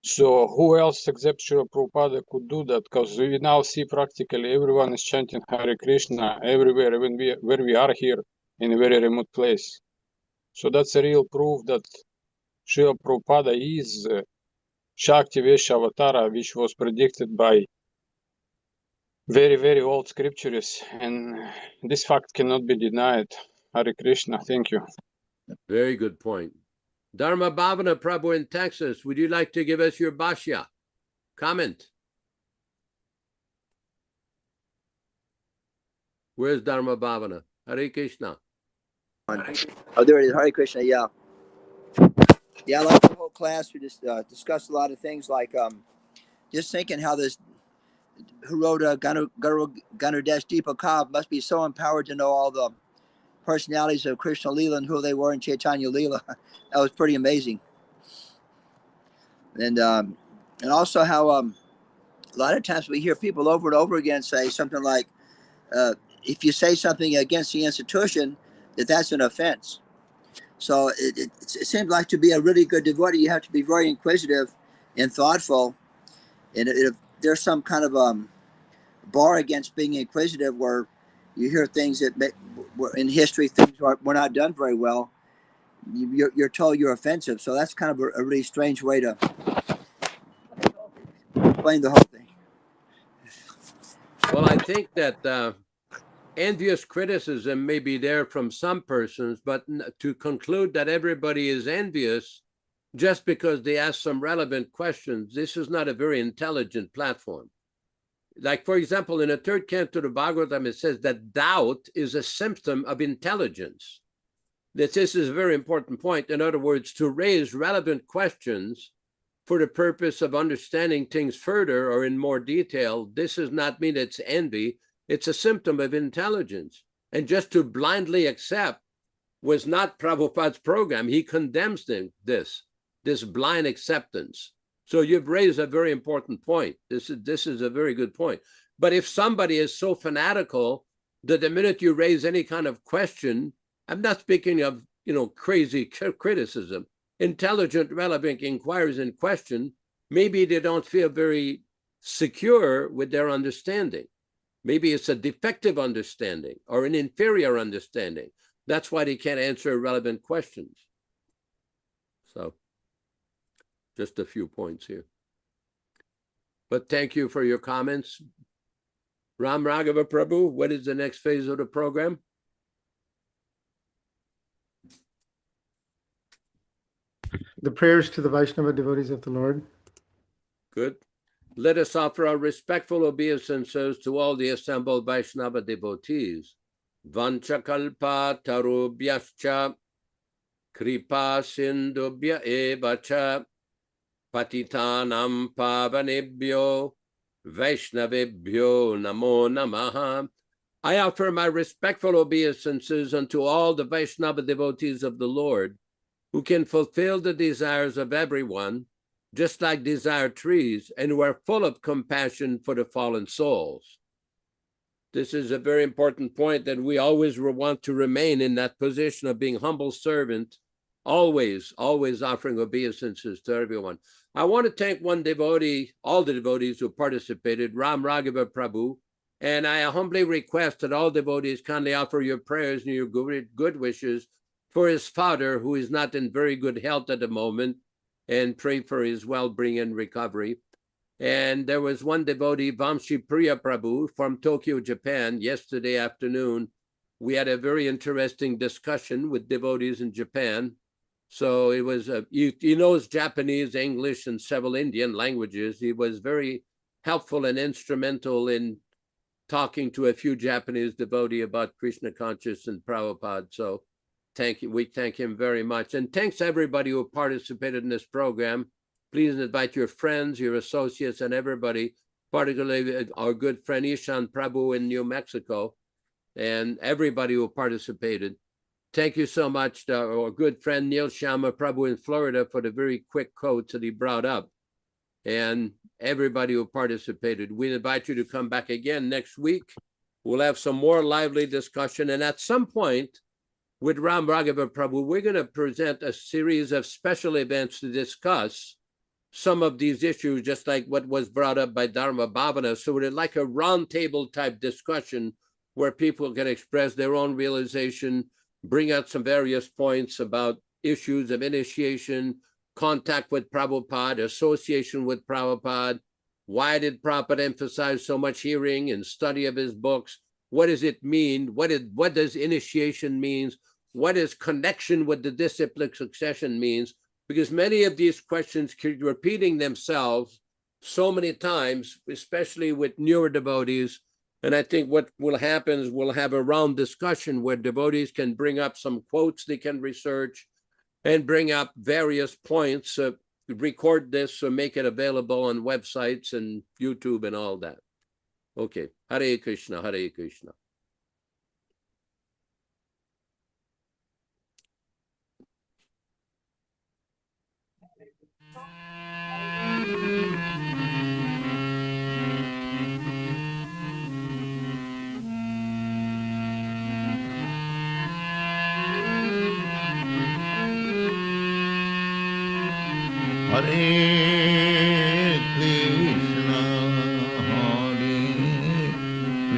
So who else except Srila Prabhupada could do that? Because we now see practically everyone is chanting Hare Krishna everywhere, even where we are here in a very remote place. So that's a real proof that Srila Prabhupada is Shaktivesha Avatara, which was predicted by very, very old scriptures. And this fact cannot be denied. Hare Krishna, thank you. Very good point. Dharma Bhavana Prabhu in Texas, would you like to give us your bhashya? Comment. Where's Dharma Bhavana? Hare Krishna. Oh, there it is. Hare Krishna, yeah. Yeah, I like the whole class. We just discussed a lot of things like just thinking how this, who wrote Ganudesh Deepakav must be so empowered to know all the personalities of Krishna Leela and who they were in Chaitanya Leela. That was pretty amazing. And also how a lot of times we hear people over and over again say something like, if you say something against the institution, that's an offense. So it seems like to be a really good devotee, you have to be very inquisitive and thoughtful. And if there's some kind of bar against being inquisitive where you hear things that in history things were not done very well, you're told you're offensive. So that's kind of a really strange way to explain the whole thing. Well, I think that envious criticism may be there from some persons, but to conclude that everybody is envious just because they ask some relevant questions, this is not a very intelligent platform. Like, for example, in the third canto of the Bhagavatam, it says that doubt is a symptom of intelligence. This is a very important point. In other words, to raise relevant questions for the purpose of understanding things further or in more detail, this does not mean it's envy. It's a symptom of intelligence. And just to blindly accept was not Prabhupada's program. He condemns this blind acceptance. So you've raised a very important point. This is a very good point. But if somebody is so fanatical that the minute you raise any kind of question, I'm not speaking of, crazy criticism, intelligent, relevant inquiries and question, maybe they don't feel very secure with their understanding. Maybe it's a defective understanding or an inferior understanding. That's why they can't answer relevant questions. So just a few points here. But thank you for your comments. Ram Raghava Prabhu, what is the next phase of the program? The prayers to the Vaishnava devotees of the Lord. Good. Let us offer our respectful obeisances to all the assembled Vaishnava devotees. Vanchakalpa tarubhyascha kripa sindubhya evacha patitanam pavanebhyo Vaishnavebhyo namo namaha. I offer my respectful obeisances unto all the Vaishnava devotees of the Lord, who can fulfill the desires of everyone, just like desire trees, and who are full of compassion for the fallen souls. This is a very important point, that we always want to remain in that position of being humble servant, always offering obeisances to everyone. I want to thank one devotee, all the devotees who participated, Ram Raghava Prabhu, and I humbly request that all devotees kindly offer your prayers and your good wishes for his father, who is not in very good health at the moment, and pray for his well-being and recovery. And there was one devotee, Vamshi Priya Prabhu from Tokyo, Japan, yesterday afternoon. We had a very interesting discussion with devotees in Japan. So it was, he knows Japanese, English, and several Indian languages. He was very helpful and instrumental in talking to a few Japanese devotees about Krishna Consciousness and Prabhupada. So thank you. We thank him very much. And thanks everybody who participated in this program. Please invite your friends, your associates, and everybody, particularly our good friend Ishan Prabhu in New Mexico, and everybody who participated. Thank you so much to our good friend Neil Sharma Prabhu in Florida for the very quick quotes that he brought up, and everybody who participated. We invite you to come back again next week. We'll have some more lively discussion, and at some point with Ram Raghava Prabhu, we're going to present a series of special events to discuss some of these issues, just like what was brought up by Dharma Bhavana. So we're like a roundtable type discussion where people can express their own realization, bring out some various points about issues of initiation, contact with Prabhupada, association with Prabhupada. Why did Prabhupada emphasize so much hearing and study of his books? What does it mean? What does initiation means? What does connection with the disciplic succession means? Because many of these questions keep repeating themselves so many times, especially with newer devotees. And I think what will happen is we'll have a round discussion where devotees can bring up some quotes they can research and bring up various points, record this or make it available on websites and YouTube and all that. Okay, Hare Krishna, Hare Krishna. Hare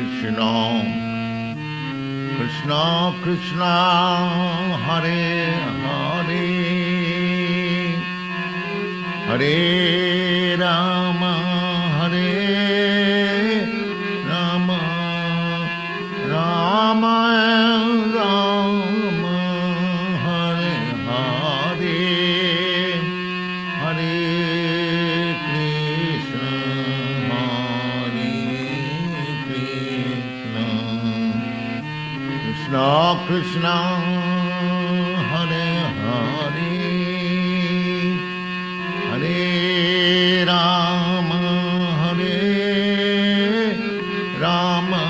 Krishna, Krishna Krishna, Hare Hare, Hare Rama, Hare Rama, Rama Rama, Hare Hare, Hare Krishna, Hare Krishna, Krishna Krishna, Hare Hare, Hare Rama, Hare Rama,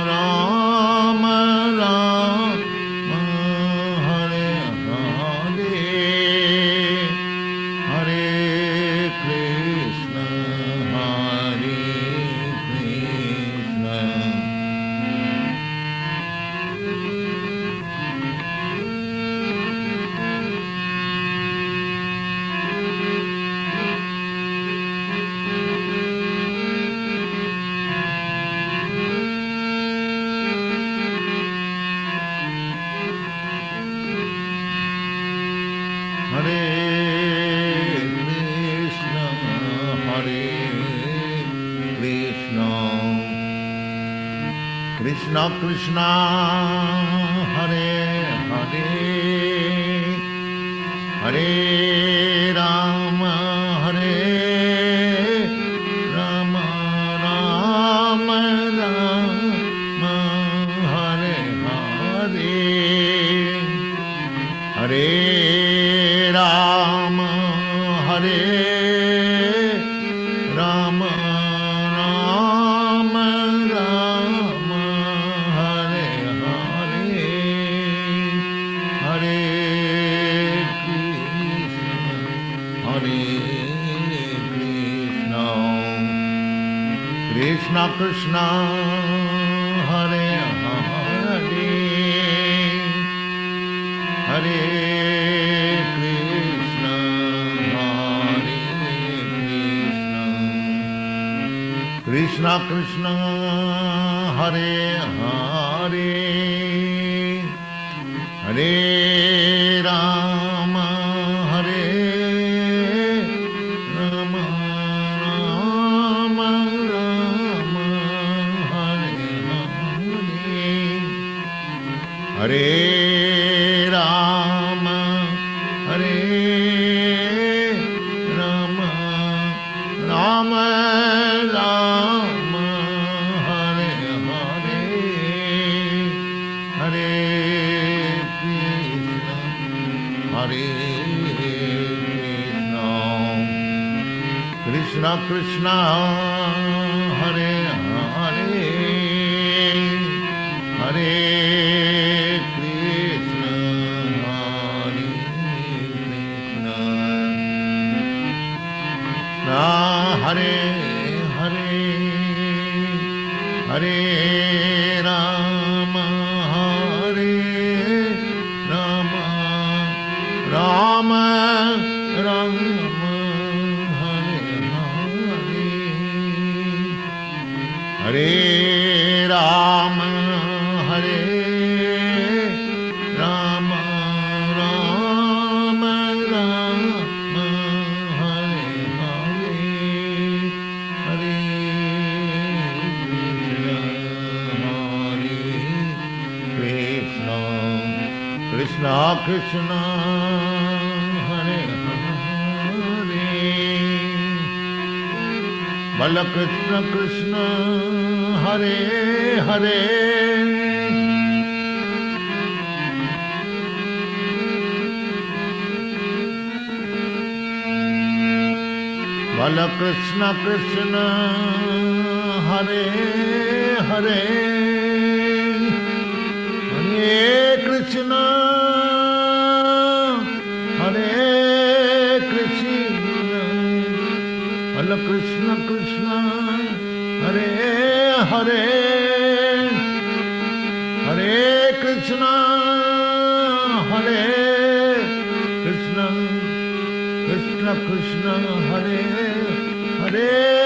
Rama Rama, Hare Hare, Hare Krishna, Hare Krishna. Hare Krishna, Hare Krishna, Krishna Krishna, Hare Hare, Hare Rama, Hare Rama, Rama Rama, Hare Hare, Hare Rama, Hare Rama, Rama Rama, Hare Hare, Hare Krishna, Hare Krishna, Krishna Krishna, Hare Hare, Hare Krishna, Hare Krishna, Krishna Krishna, Hare Hare, Hare Rama, Hare Rama, Rama Rama, Hare Hare, Hare Rama, Hare Rama, Rama Rama, Hare Hare, Hare Krishna, Hare Krishna, Krishna Krishna, Hare Hare, Hare Krishna, Hare Krishna, Hare Hare, Hare Rama, Hare Rama, Rama Rama, Hare Hare, Hare Rama, Hare Rama, Rama Rama, Hare Hare, Hare Krishna, Krishna Krishna, Hare Hare, Bala Krishna Krishna, Hare Hare, Bala Krishna Krishna, Hare Hare, Hare Krishna, Hare Krishna, Bala Krishna Krishna, Hare Hare, Hare Krishna, Hare Krishna, Krishna Krishna, Hare Hare,